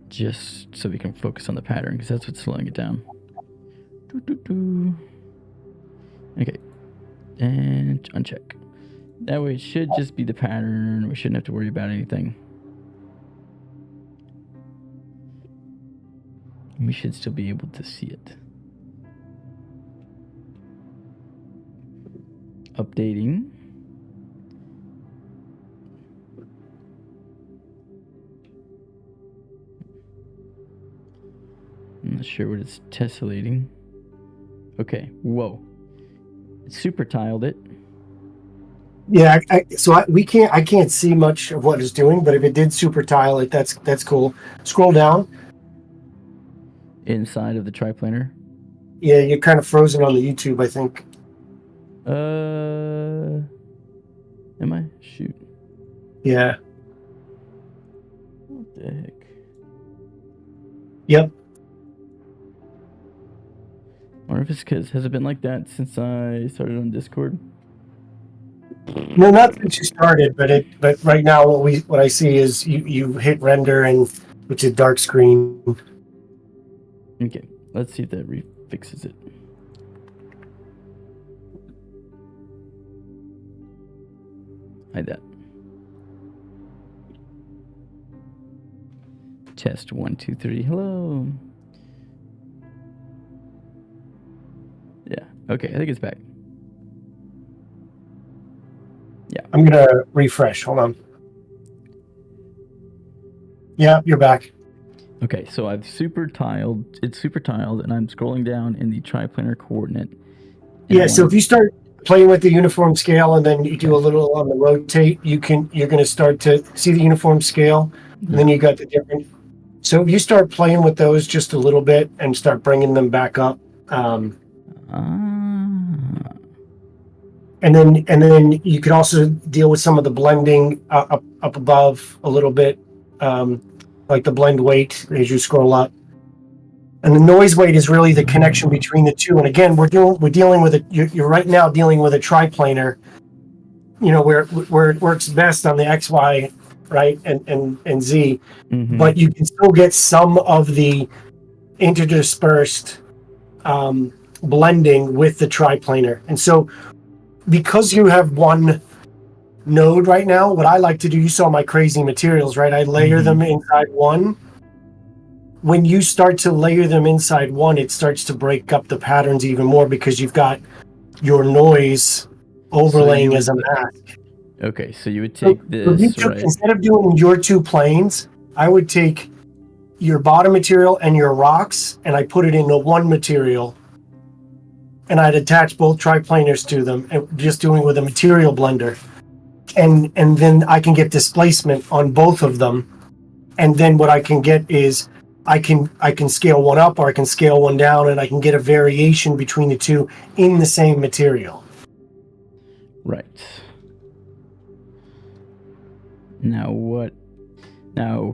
just so we can focus on the pattern, because that's what's slowing it down. Okay, and uncheck. That way it should just be the pattern. We shouldn't have to worry about anything. We should still be able to see it. Updating. I'm not sure what it's tessellating. Okay, whoa. It super tiled it. Yeah, I can't see much of what it's doing, but if it did super tile it, that's cool. Scroll down. Inside of the triplanar. Yeah, you're kind of frozen on the YouTube, I think. Am I? Shoot. Yeah. What the heck? Yep. I wonder if it's because, has it been like that since I started on Discord? No, not since you started, but right now what I see is you hit render and which is dark screen. Okay, let's see if that fixes it. Hide that. Test 1, 2, 3. Hello. Yeah. Okay, I think it's back. Yeah. I'm gonna refresh. Hold on. Yeah, you're back. Okay, so I've super tiled. It's super tiled, and I'm scrolling down in the triplanar coordinate. Yeah, so if you start playing with the uniform scale and then you do a little on the rotate, you're going to start to see the uniform scale, and then you got the different. So if you start playing with those just a little bit and start bringing them back up, and then you could also deal with some of the blending up above a little bit, like the blend weight as you scroll up. And the noise weight is really the connection between the two. And again, we're dealing with you're right now dealing with a triplanar, where it works best on the X, Y, right, and Z. Mm-hmm. But you can still get some of the interdispersed blending with the triplanar. And so because you have one node right now, what I like to do, you saw my crazy materials, right? I layer them inside one. When you start to layer them inside one, it starts to break up the patterns even more because you've got your noise overlaying as a mask. Okay, so you would take this, right? Instead of doing your two planes, I would take your bottom material and your rocks, and I put it into one material, and I'd attach both triplanars to them, and just doing with a material blender. And then I can get displacement on both of them. And then what I can get is I can scale one up or I can scale one down, and I can get a variation between the two in the same material. Right. Now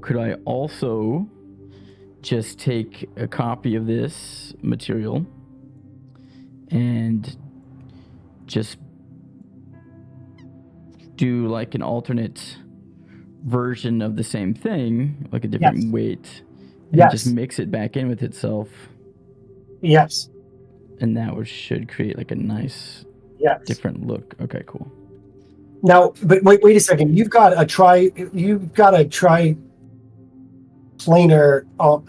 could I also just take a copy of this material and just do like an alternate version of the same thing, like a different weight, and just mix it back in with itself? Yes. And that should create like a nice different look. Okay, cool. Now, but wait a second. You've got a triplanar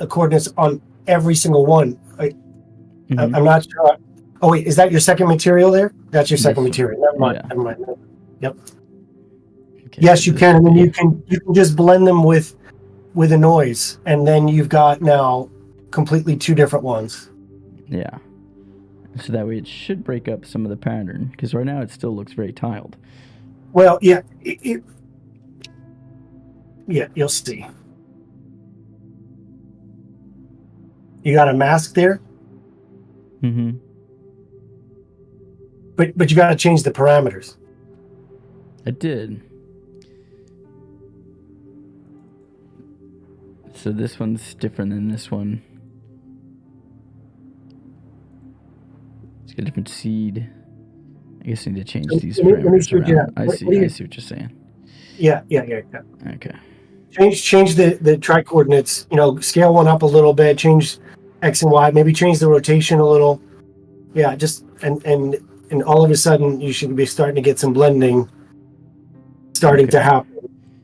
coordinates on every single one. I'm not sure. Oh wait, is that your second material there? That's your second material. Never mind. Yeah. Never mind. Yep. Okay, yes, you can, and then you can just blend them with a noise, and then you've got now completely two different ones. Yeah. So that way it should break up some of the pattern, because right now it still looks very tiled. Well, yeah, you'll see. You got a mask there. Mm-hmm. But you got to change the parameters. I did. So this one's different than this one. It's got a different seed. I guess I need to change these parameters around. I see what you're saying. Yeah. Okay. Change the tri-coordinates. Scale one up a little bit. Change X and Y. Maybe change the rotation a little. Yeah, just and all of a sudden you should be starting to get some blending starting to happen.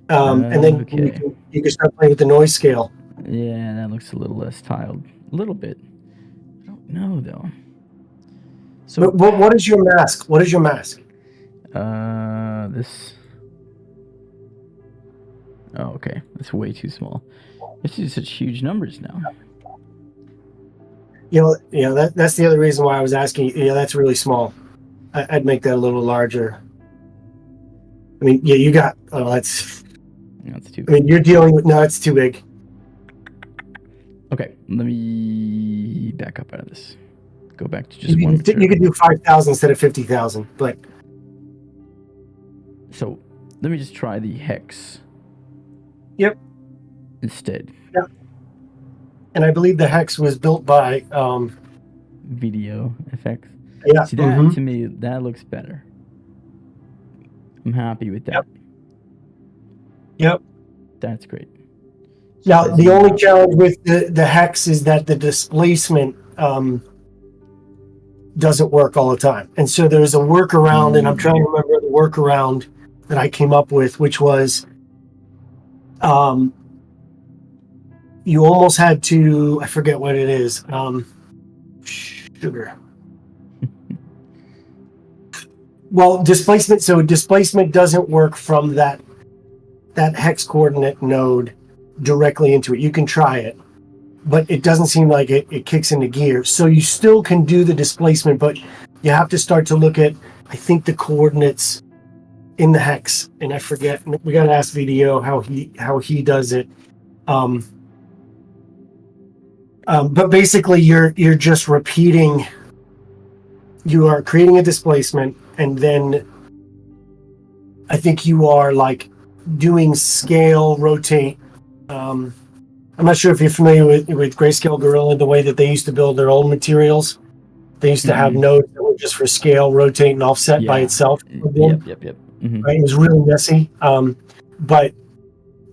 And then you can start playing with the noise scale. Yeah, that looks a little less tiled. A little bit. I don't know though. So what is your mask? What is your mask? This. Oh, okay. That's way too small. This is such huge numbers now. That's the other reason why I was asking. That's really small. I'd make that a little larger. I mean, yeah, you got. Oh, that's too big. I mean, you're dealing with. No, it's too big. Okay, let me back up out of this. Go back to just one. You could do 5,000 instead of 50,000, but. So, let me just try the hex. Yep. Instead. Yeah. And I believe the hex was built by. Video effects. Yeah. See, that to me, that looks better. I'm happy with that. Yep. That's great. Now, the only challenge with the hex is that the displacement doesn't work all the time. And so there's a workaround, and I'm trying to remember the workaround that I came up with, which was you almost had to, I forget what it is, sugar. Well, displacement doesn't work from that hex coordinate node directly into it. You can try it, but it doesn't seem like it kicks into gear. So you still can do the displacement, but you have to start to look at, I think, the coordinates in the hex. And I forget, we got to ask VDO how he does it. But basically you're just repeating, you are creating a displacement, and then I think you are like doing scale, rotate. I'm not sure if you're familiar with Grayscale Gorilla, the way that they used to build their old materials. They used to have nodes that were just for scale, rotate, and offset by itself. Yep. Mm-hmm. Right? It was really messy. But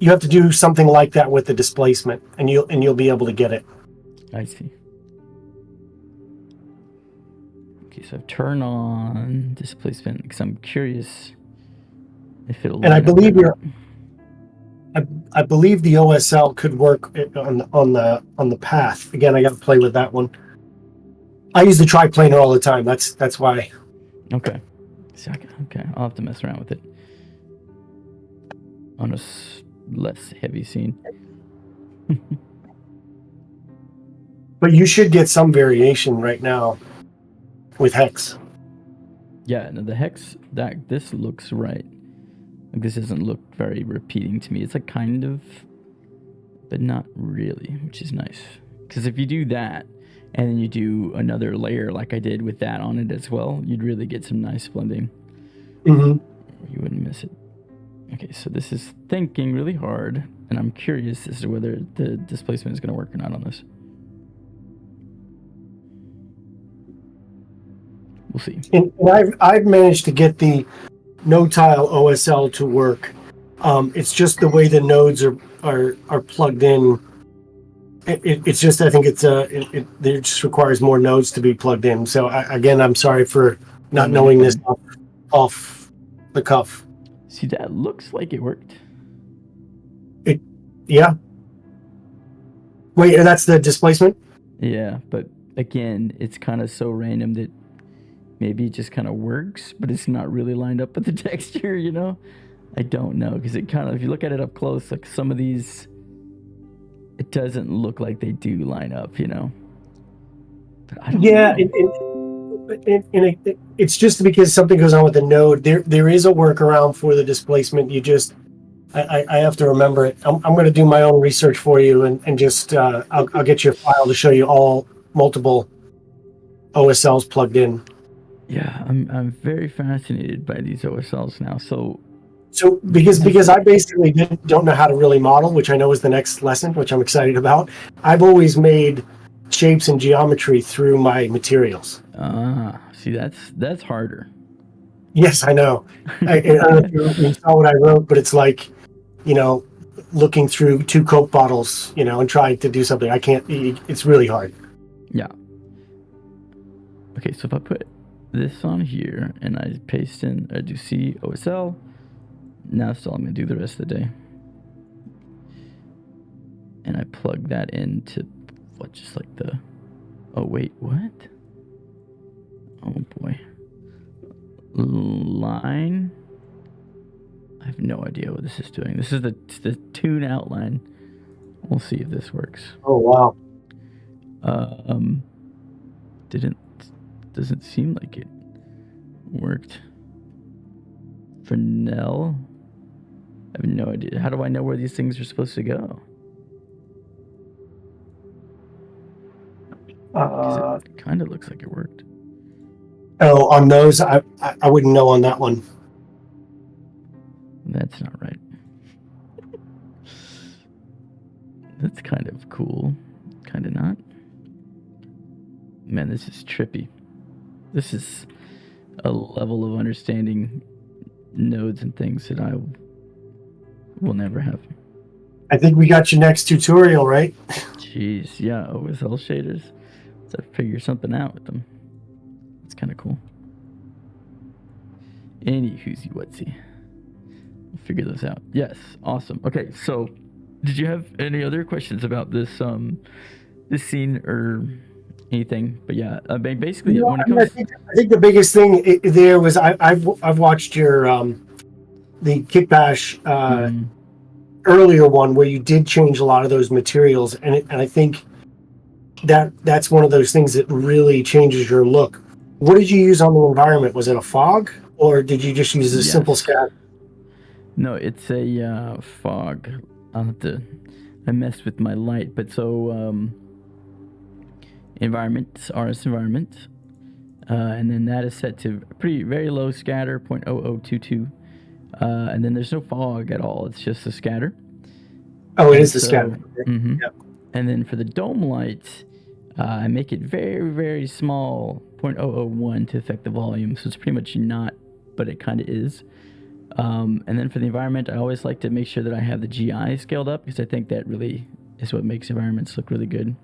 you have to do something like that with the displacement, and you'll be able to get it. I see. Okay, so I've turned on displacement because I'm curious if it'll. And I believe I believe the OSL could work on the path. Again, I got to play with that one. I use the triplanar all the time. That's why. Okay. Okay, I'll have to mess around with it on a less heavy scene. But you should get some variation right now with hex. Yeah, no, the hex, this looks right. Like, this doesn't look very repeating to me. It's like kind of, but not really, which is nice. Because if you do that, and then you do another layer like I did with that on it as well, you'd really get some nice blending. Mm-hmm. You wouldn't miss it. Okay, so this is thinking really hard, and I'm curious as to whether the displacement is going to work or not on this. We'll see. And I've managed to get the node tile OSL to work. It's just the way the nodes are plugged in. It's just, I think it just requires more nodes to be plugged in. So I'm sorry for not knowing this off the cuff. See, that looks like it worked. Yeah. Wait, and that's the displacement? Yeah, but again, it's kind of so random that maybe it just kind of works, but it's not really lined up with the texture, you know? I don't know, because it kind of, if you look at it up close, like some of these, it doesn't look like they do line up, you know? But I don't know. It's just because something goes on with the node. There is a workaround for the displacement. You just, I have to remember it. I'm going to do my own research for you, and just I'll get you a file to show you all multiple OSLs plugged in. Yeah, I'm very fascinated by these OSLs now. So because I basically don't know how to really model, which I know is the next lesson, which I'm excited about. I've always made shapes and geometry through my materials. See, that's harder. Yes, I know. I don't know if you saw what I wrote, but it's like, looking through 2 Coke bottles, and trying to do something. I can't. It's really hard. Yeah. Okay, so if I put this on here and I paste in, I do C OSL. Now still I'm going to do the rest of the day. And I plug that into just like the, oh wait, what? Oh boy. Line. I have no idea what this is doing. This is the tune outline. We'll see if this works. Oh wow. Doesn't seem like it worked. Fresnel. I have no idea. How do I know where these things are supposed to go? It kind of looks like it worked. Oh, on those, I wouldn't know on that one. That's not right. That's kind of cool. Kind of not. Man, this is trippy. This is a level of understanding nodes and things that I will never have. I think we got your next tutorial, right? Jeez, yeah, OSL shaders. Let's figure something out with them. It's kind of cool. Any whoosy whatsy. We'll figure those out. Yes, awesome. Okay, so did you have any other questions about this this scene or anything? But yeah, I mean, basically, when it comes, I think the biggest thing there was I've watched your the Kick Bash earlier one where you did change a lot of those materials, and I think that's one of those things that really changes your look. What did you use on the environment? Was it a fog, or did you just use a simple scatter? No, it's a fog. I messed with my light, but so environment, RS environment, and then that is set to very low scatter, 0.0022, and then there's no fog at all. It's just a scatter. Oh, it is the scatter. Mm-hmm. Yep. And then for the dome light, I make it very, very small, 0.001 to affect the volume. So it's pretty much not, but it kind of is. And then for the environment, I always like to make sure that I have the GI scaled up, because I think that really is what makes environments look really good.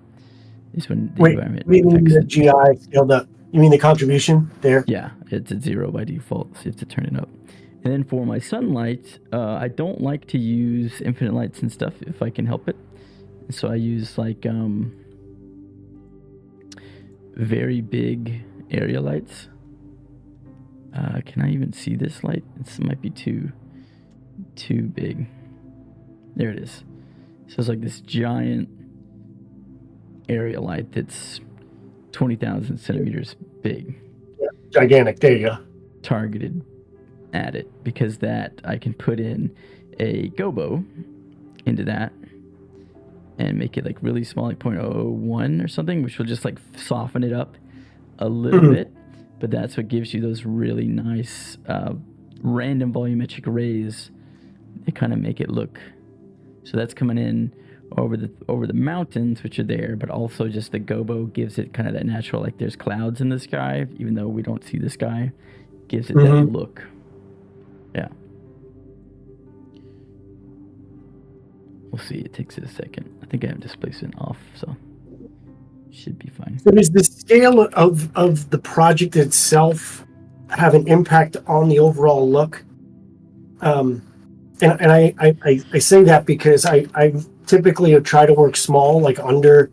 Is when the environment. Wait, you mean the GI scaled up? You mean the contribution there? Yeah, it's at 0 by default, so you have to turn it up. And then for my sunlight, I don't like to use infinite lights and stuff if I can help it. So I use like very big area lights. Can I even see this light? This might be too big. There it is. So it's like this giant area light that's 20,000 centimeters big. Yeah, gigantic. There you go. Targeted at it, because that I can put in a gobo into that and make it like really small, like 0.001 or something, which will just like soften it up a little bit. But that's what gives you those really nice random volumetric rays that kind of make it look. So that's coming in over the mountains, which are there, but also just the gobo gives it kind of that natural, like there's clouds in the sky, even though we don't see the sky, gives it that look. Yeah. We'll see. It takes it a second. I think I have displacement off, so should be fine. So does the scale of the project itself have an impact on the overall look? And I say that because I typically try to work small, like under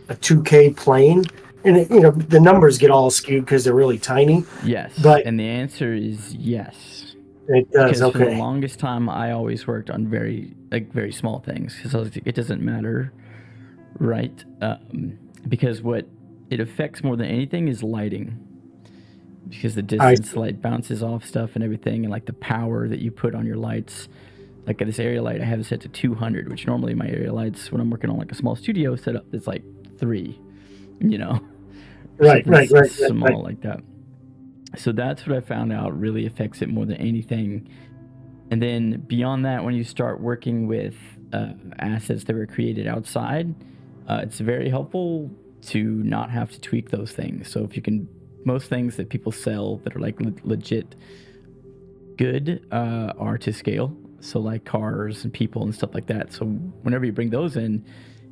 a 2K plane, and the numbers get all skewed because they're really tiny. Yes, and the answer is yes. It does. Because okay. For the longest time, I always worked on very small things, because it doesn't matter, right? Because what it affects more than anything is lighting, because the distance light bounces off stuff and everything, and like the power that you put on your lights. Like this area light, I have it set to 200, which normally my area lights, when I'm working on like a small studio setup, it's like 3, Right. Small like that. So that's what I found out really affects it more than anything. And then beyond that, when you start working with assets that were created outside, it's very helpful to not have to tweak those things. So if you can, most things that people sell that are like legit good are to scale. So like cars and people and stuff like that. So whenever you bring those in,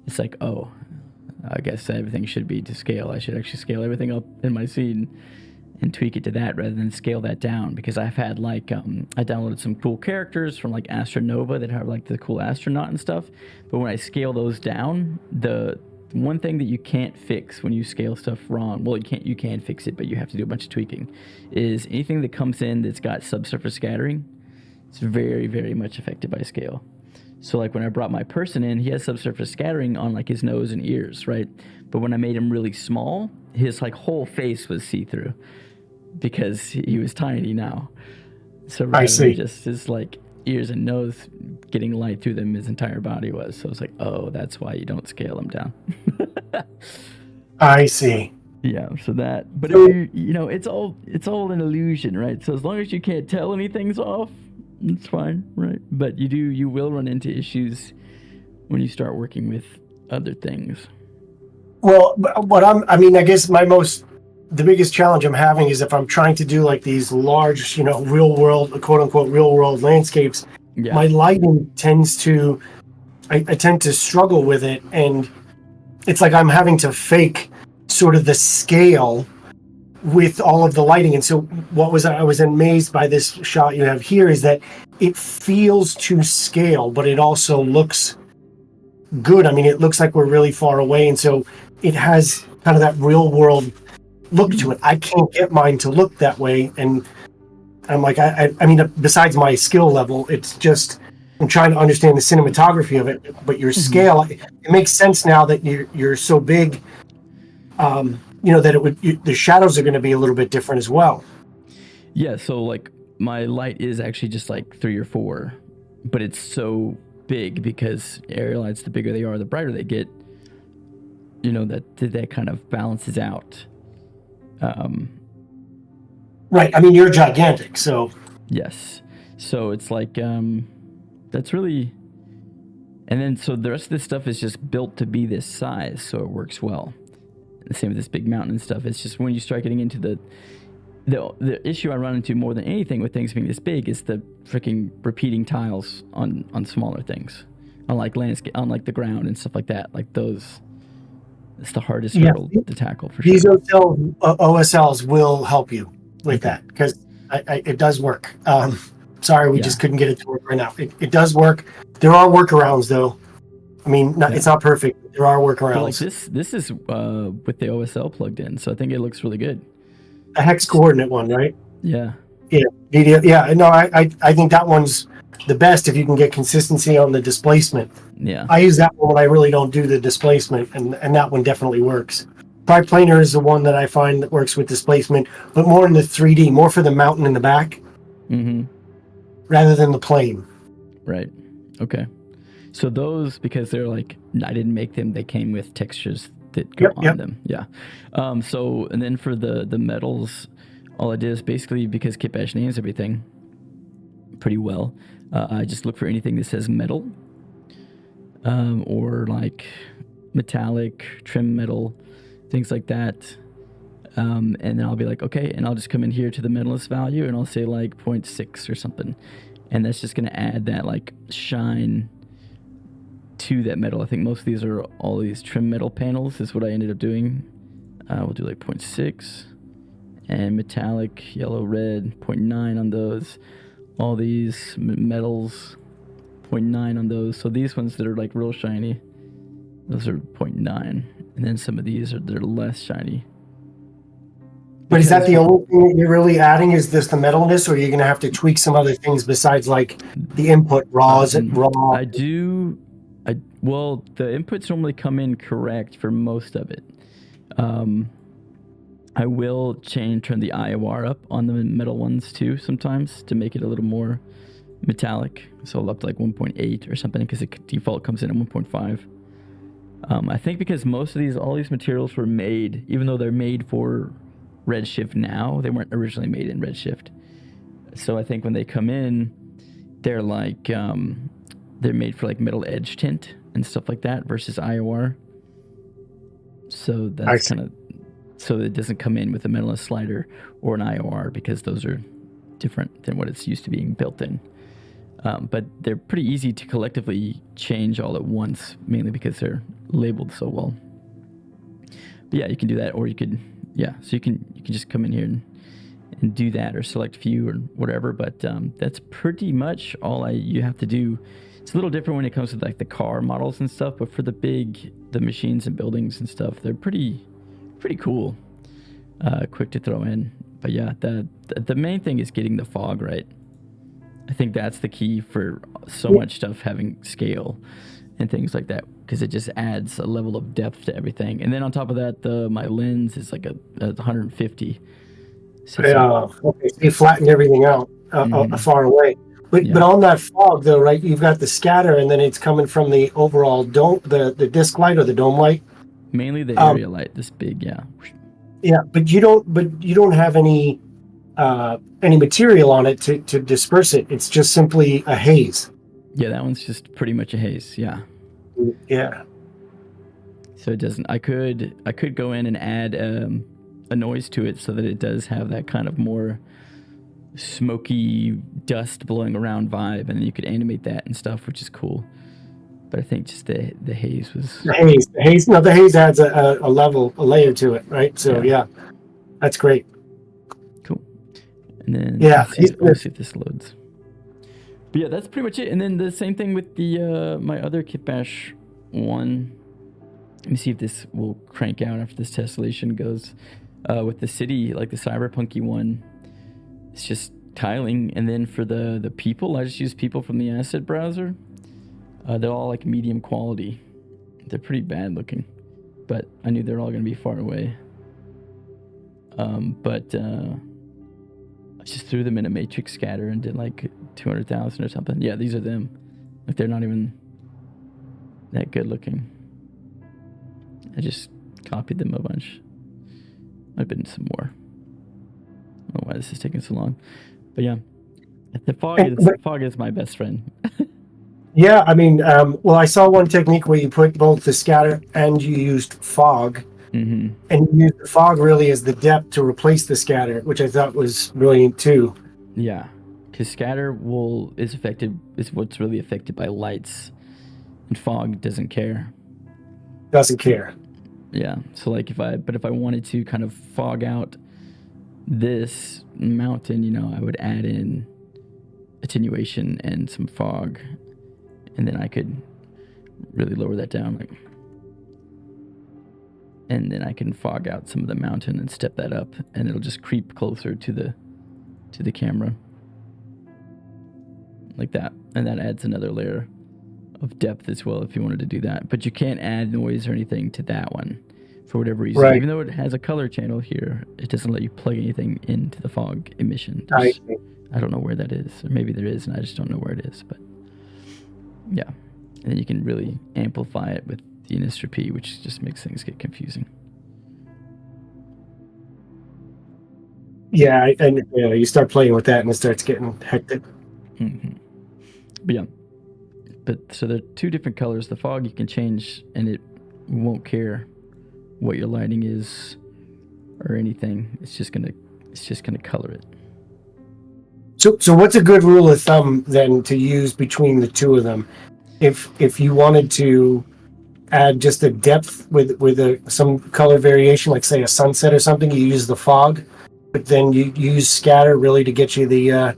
it's like, oh, I guess everything should be to scale. I should actually scale everything up in my scene and tweak it to that rather than scale that down, because I've had like I downloaded some cool characters from like Astronova that have like the cool astronaut and stuff, but when I scale those down, the one thing that you can't fix when you scale stuff wrong, well, you can fix it, but you have to do a bunch of tweaking, is anything that comes in that's got subsurface scattering. It's very, very much affected by scale. So like when I brought my person in, he has subsurface scattering on like his nose and ears, right? But when I made him really small, his like whole face was see-through, because he was tiny now. So rather than just his like ears and nose getting light through them, his entire body was. So it's like, oh, that's why you don't scale him down. I see. Yeah, so that, but it's all an illusion, right? So as long as you can't tell anything's off, it's fine, right? But you will run into issues when you start working with other things. Well, I guess the biggest challenge I'm having is if I'm trying to do like these large, real world, quote unquote, real world landscapes, my lighting tends to, I tend to struggle with it. And it's like I'm having to fake sort of the scale with all of the lighting. And so I was amazed by this shot you have here is that it feels to scale, but it also looks good. I mean, it looks like we're really far away. And so it has kind of that real world look to it. I can't get mine to look that way. And I'm like, I mean, besides my skill level, it's just, I'm trying to understand the cinematography of it, but your scale, it makes sense now that you're so big. That the shadows are going to be a little bit different as well. Yeah, so like my light is actually just like 3 or 4, but it's so big because area lights, the bigger they are, the brighter they get. That kind of balances out. Right. I mean, you're gigantic, so. Yes. So it's like that's really, and then so the rest of this stuff is just built to be this size, so it works well. The same with this big mountain and stuff. It's just when you start getting into the issue I run into more than anything with things being this big is the freaking repeating tiles on smaller things, on like landscape, on like the ground and stuff like that. Like those, it's the hardest hurdle to tackle for These sure. OSLs will help you with that because it does work. Sorry, we just couldn't get it to work right now. It does work. There are workarounds though. I mean, it's not perfect. But there are workarounds. But like this is with the OSL plugged in, so I think it looks really good. A hex coordinate one, right? Yeah. Yeah. No, I think that one's the best if you can get consistency on the displacement. Yeah. I use that one when I really don't do the displacement, and that one definitely works. Triplanar is the one that I find that works with displacement, but more in the 3D, more for the mountain in the back, rather than the plane. Right. Okay. So those, because they're like, I didn't make them, they came with textures that go on them. Yeah. So, and then for the metals, all I did is basically, because Kitbash names everything pretty well, I just look for anything that says metal, or like metallic, trim metal, things like that. And then I'll be like, okay, and I'll just come in here to the metalist value and I'll say like 0.6 or something. And that's just going to add that like shine to that metal. I think most of these are all these trim metal panels is what I ended up doing. We'll do like 0.6 and metallic, yellow, red, 0.9 on those. All these metals, 0.9 on those. So these ones that are like real shiny, those are 0.9. And then some of these they're less shiny. But is that the only thing that you're really adding? Is this the metalness, or are you going to have to tweak some other things besides like the input raw? Is it raw? Well, the inputs normally come in correct for most of it. I will turn the IOR up on the metal ones too sometimes to make it a little more metallic. So up to like 1.8 or something because it default comes in at 1.5. I think because all these materials were made, even though they're made for Redshift now, they weren't originally made in Redshift. So I think when they come in, they're like they're made for like metal edge tint and stuff like that versus IOR. So that's kind of, so it doesn't come in with a metalist slider or an IOR because those are different than what it's used to being built in. But they're pretty easy to collectively change all at once, mainly because they're labeled so well. But yeah, you can do that, or you could, so you can just come in here and do that, or select view or whatever. But that's pretty much all you have to do. It's a little different when it comes to like the car models and stuff, but for the machines and buildings and stuff, they're pretty cool, quick to throw in. But yeah, the main thing is getting the fog right. I think that's the key for so much stuff having scale and things like that, because it just adds a level of depth to everything. And then on top of that, my lens is like a 150. So okay, so you flattened everything out far away. But on that fog though, right? You've got the scatter, and then it's coming from the overall dome, the disc light or the dome light. Mainly the area light, this big, Yeah, but you don't have any material on it to disperse it. It's just simply a haze. Yeah, that one's just pretty much a haze. Yeah. So it doesn't. I could go in and add a noise to it so that it does have that kind of more smoky dust blowing around vibe, and then you could animate that and stuff, which is cool. But I think just the haze was the haze. No, the haze adds a layer to it, right? So yeah, that's great. Cool. And then let's see if this loads. But yeah, that's pretty much it. And then the same thing with the my other Kitbash one. Let me see if this will crank out after this tessellation goes. With the city, like the cyberpunky one, it's just tiling, and then for the people, I just use people from the asset browser. They're all like medium quality. They're pretty bad looking, but I knew they're all going to be far away. But I just threw them in a matrix scatter and did like 200,000 or something. Yeah, these are them. Like they're not even that good looking. I just copied them a bunch. Might have been some more. I don't know why this is taking so long. But yeah, the fog is my best friend. Yeah, I mean, well, I saw one technique where you put both the scatter and you used fog. Mm-hmm. And you used the fog really as the depth to replace the scatter, which I thought was brilliant too. Yeah, because scatter is what's really affected by lights, and fog doesn't care. Doesn't care. Yeah, so like if I wanted to kind of fog out this mountain, I would add in attenuation and some fog, and then I could really lower that down, and then I can fog out some of the mountain and step that up, and it'll just creep closer to the camera like that, and that adds another layer of depth as well if you wanted to do that. But you can't add noise or anything to that one for whatever reason. Right. Even though it has a color channel here, it doesn't let you plug anything into the fog emission. I don't know where that is, or maybe there is and I just don't know where it is. But yeah, and then you can really amplify it with the inistropy, which just makes things get confusing. Yeah, and you start playing with that and it starts getting hectic. Mm-hmm. But yeah, so there are two different colors. The fog you can change, and it won't care what your lighting is or anything. It's just gonna color it. So what's a good rule of thumb then to use between the two of them? If you wanted to add just a depth with some color variation, like say a sunset or something, you use the fog, but then you use scatter really to get you the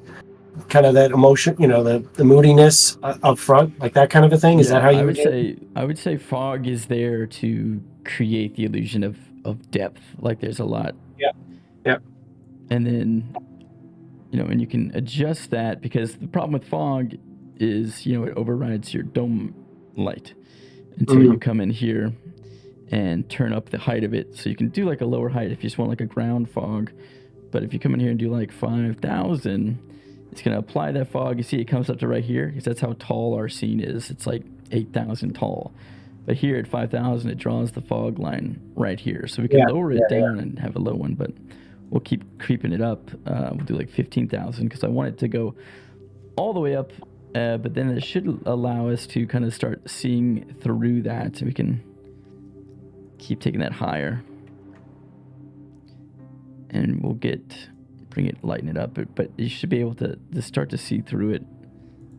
kind of that emotion, the moodiness up front, like that kind of a thing. Is that how you would say? I would say fog is there to create the illusion of depth. Like there's a lot. Yeah. And then, and you can adjust that, because the problem with fog is, it overrides your dome light until you come in here and turn up the height of it. So you can do like a lower height if you just want like a ground fog. But if you come in here and do like 5,000, it's going to apply that fog. You see it comes up to right here, because that's how tall our scene is. It's like 8,000 tall. But here at 5,000, it draws the fog line right here. So we can lower it down and have a low one, but we'll keep creeping it up. We'll do like 15,000, because I want it to go all the way up. But then it should allow us to kind of start seeing through that, so we can keep taking that higher. And we'll lighten it up, but you should be able to start to see through it.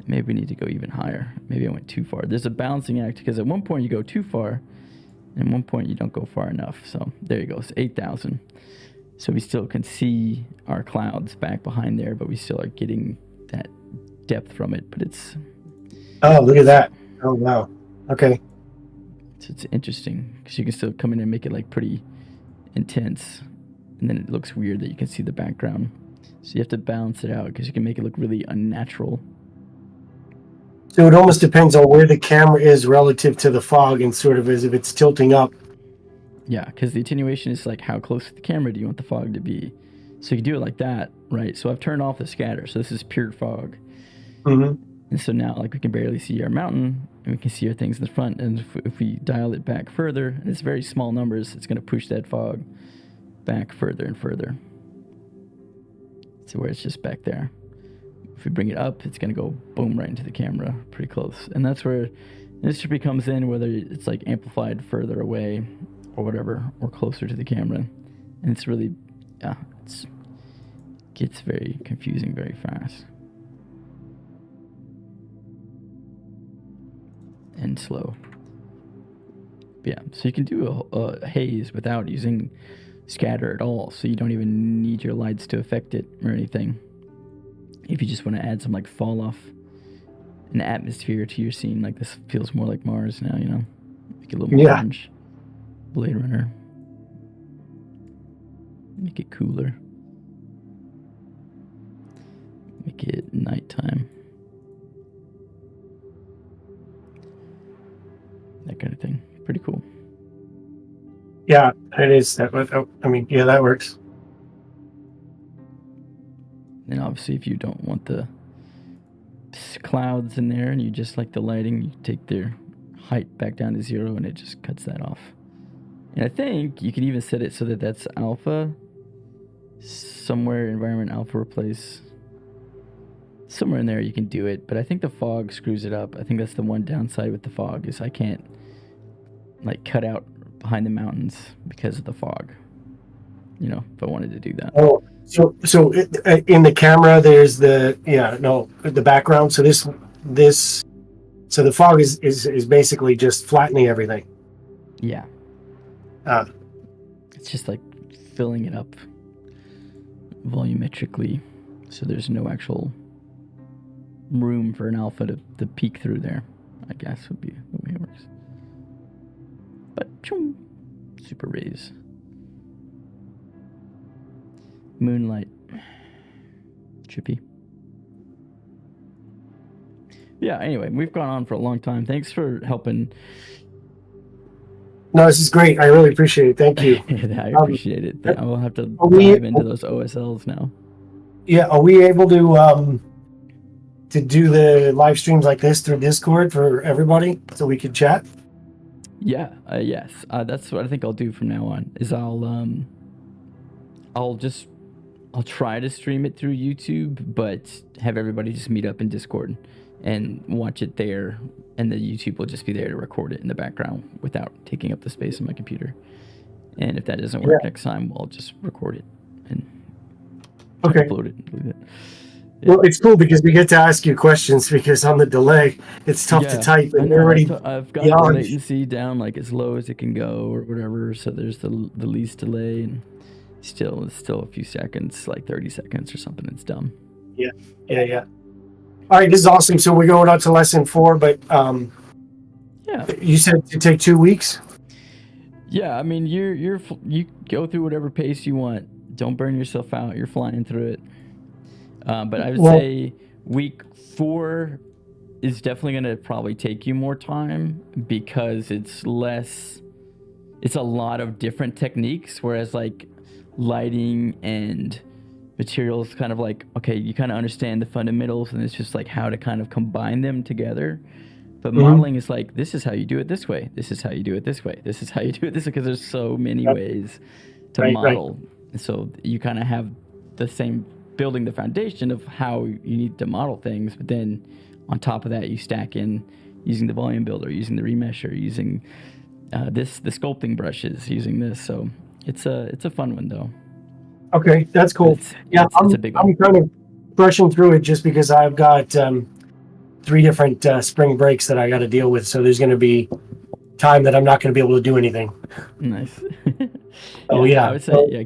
Maybe we need to go even higher. Maybe I went too far. There's a balancing act, because at one point you go too far, and at one point you don't go far enough. So there you go. It's 8,000. So we still can see our clouds back behind there, but we still are getting that depth from it. But it's... Oh, look at that. Oh, wow. Okay. So it's interesting, because you can still come in and make it like pretty intense. And then it looks weird that you can see the background. So you have to balance it out, because you can make it look really unnatural. So it almost depends on where the camera is relative to the fog, and sort of as if it's tilting up. Yeah, because the attenuation is like how close to the camera do you want the fog to be. So you can do it like that, right? So I've turned off the scatter. So this is pure fog. Mm-hmm. And so now we can barely see our mountain, and we can see our things in the front. And if we dial it back further, and it's very small numbers, it's going to push that fog back further and further to where it's just back there. If we bring it up, it's going to go boom right into the camera, pretty close. And that's where inistropy comes in, whether it's like amplified further away or whatever, or closer to the camera. And it's really, it gets very confusing very fast and slow. But yeah, so you can do a haze without using scatter at all, so you don't even need your lights to affect it or anything. If you just want to add some like fall off an atmosphere to your scene, like this feels more like Mars now, make it a little more orange. Blade Runner, make it cooler. it nighttime. That kind of thing. Pretty cool. Yeah, it is. That that works. And obviously, if you don't want the clouds in there and you just like the lighting, you take their height back down to 0 and it just cuts that off. And I think you can even set it so that that's alpha. Somewhere environment alpha replace. Somewhere in there you can do it, but I think the fog screws it up. I think that's the one downside with the fog is I can't like cut out behind the mountains because of the fog. You know, if I wanted to do that. Oh, so in the camera, there's the background. So so the fog is basically just flattening everything. Yeah. It's just like filling it up volumetrically, so there's no actual room for an alpha to peek through there, I guess would be the way it works. But super rays. Moonlight. Trippy. Yeah, anyway, we've gone on for a long time. Thanks for helping. No, this is great. I really appreciate it. Thank you. I appreciate it. I will have to dive into those OSLs now. Yeah, are we able to do the live streams like this through Discord for everybody so we can chat? Yeah, yes. That's what I think I'll do from now on. Is I'll try to stream it through YouTube, but have everybody just meet up in Discord and watch it there, and the YouTube will just be there to record it in the background without taking up the space on my computer. And if that doesn't work next time, I'll just record it and upload it and leave it. Yeah. Well, it's cool because we get to ask you questions because on the delay, it's tough to type. And I've got the latency down like as low as it can go or whatever, so there's the least delay, and it's still a few seconds, like 30 seconds or something. It's dumb. Yeah. All right, this is awesome. So we're going on to lesson 4, but you said to take 2 weeks. Yeah, I mean you go through whatever pace you want. Don't burn yourself out. You're flying through it. But I would say week 4 is definitely going to probably take you more time because it's a lot of different techniques, whereas like lighting and materials kind of like, okay, you kind of understand the fundamentals and it's just like how to kind of combine them together. But modeling is like, this is how you do it this way. This is how you do it this way. This is how you do it this way, because there's so many ways to model. Right. So you kind of have the same building the foundation of how you need to model things, but then on top of that you stack in using the volume builder, using the remesher, using the sculpting brushes, using this. So it's a fun one though. Okay, that's cool. It's a big one. I'm kind of brushing through it just because I've got 3 different spring breaks that I got to deal with, so there's going to be time that I'm not going to be able to do anything. Nice. I would say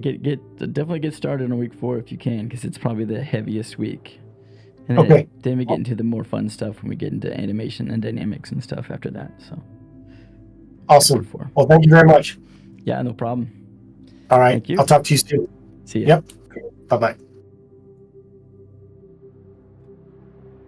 definitely get started on week 4 if you can, because it's probably the heaviest week. And then we get into the more fun stuff when we get into animation and dynamics and stuff after that. So awesome. Well, thank you very much. Yeah, no problem. All right. Thank you. I'll talk to you soon. See you. Yep. Bye-bye.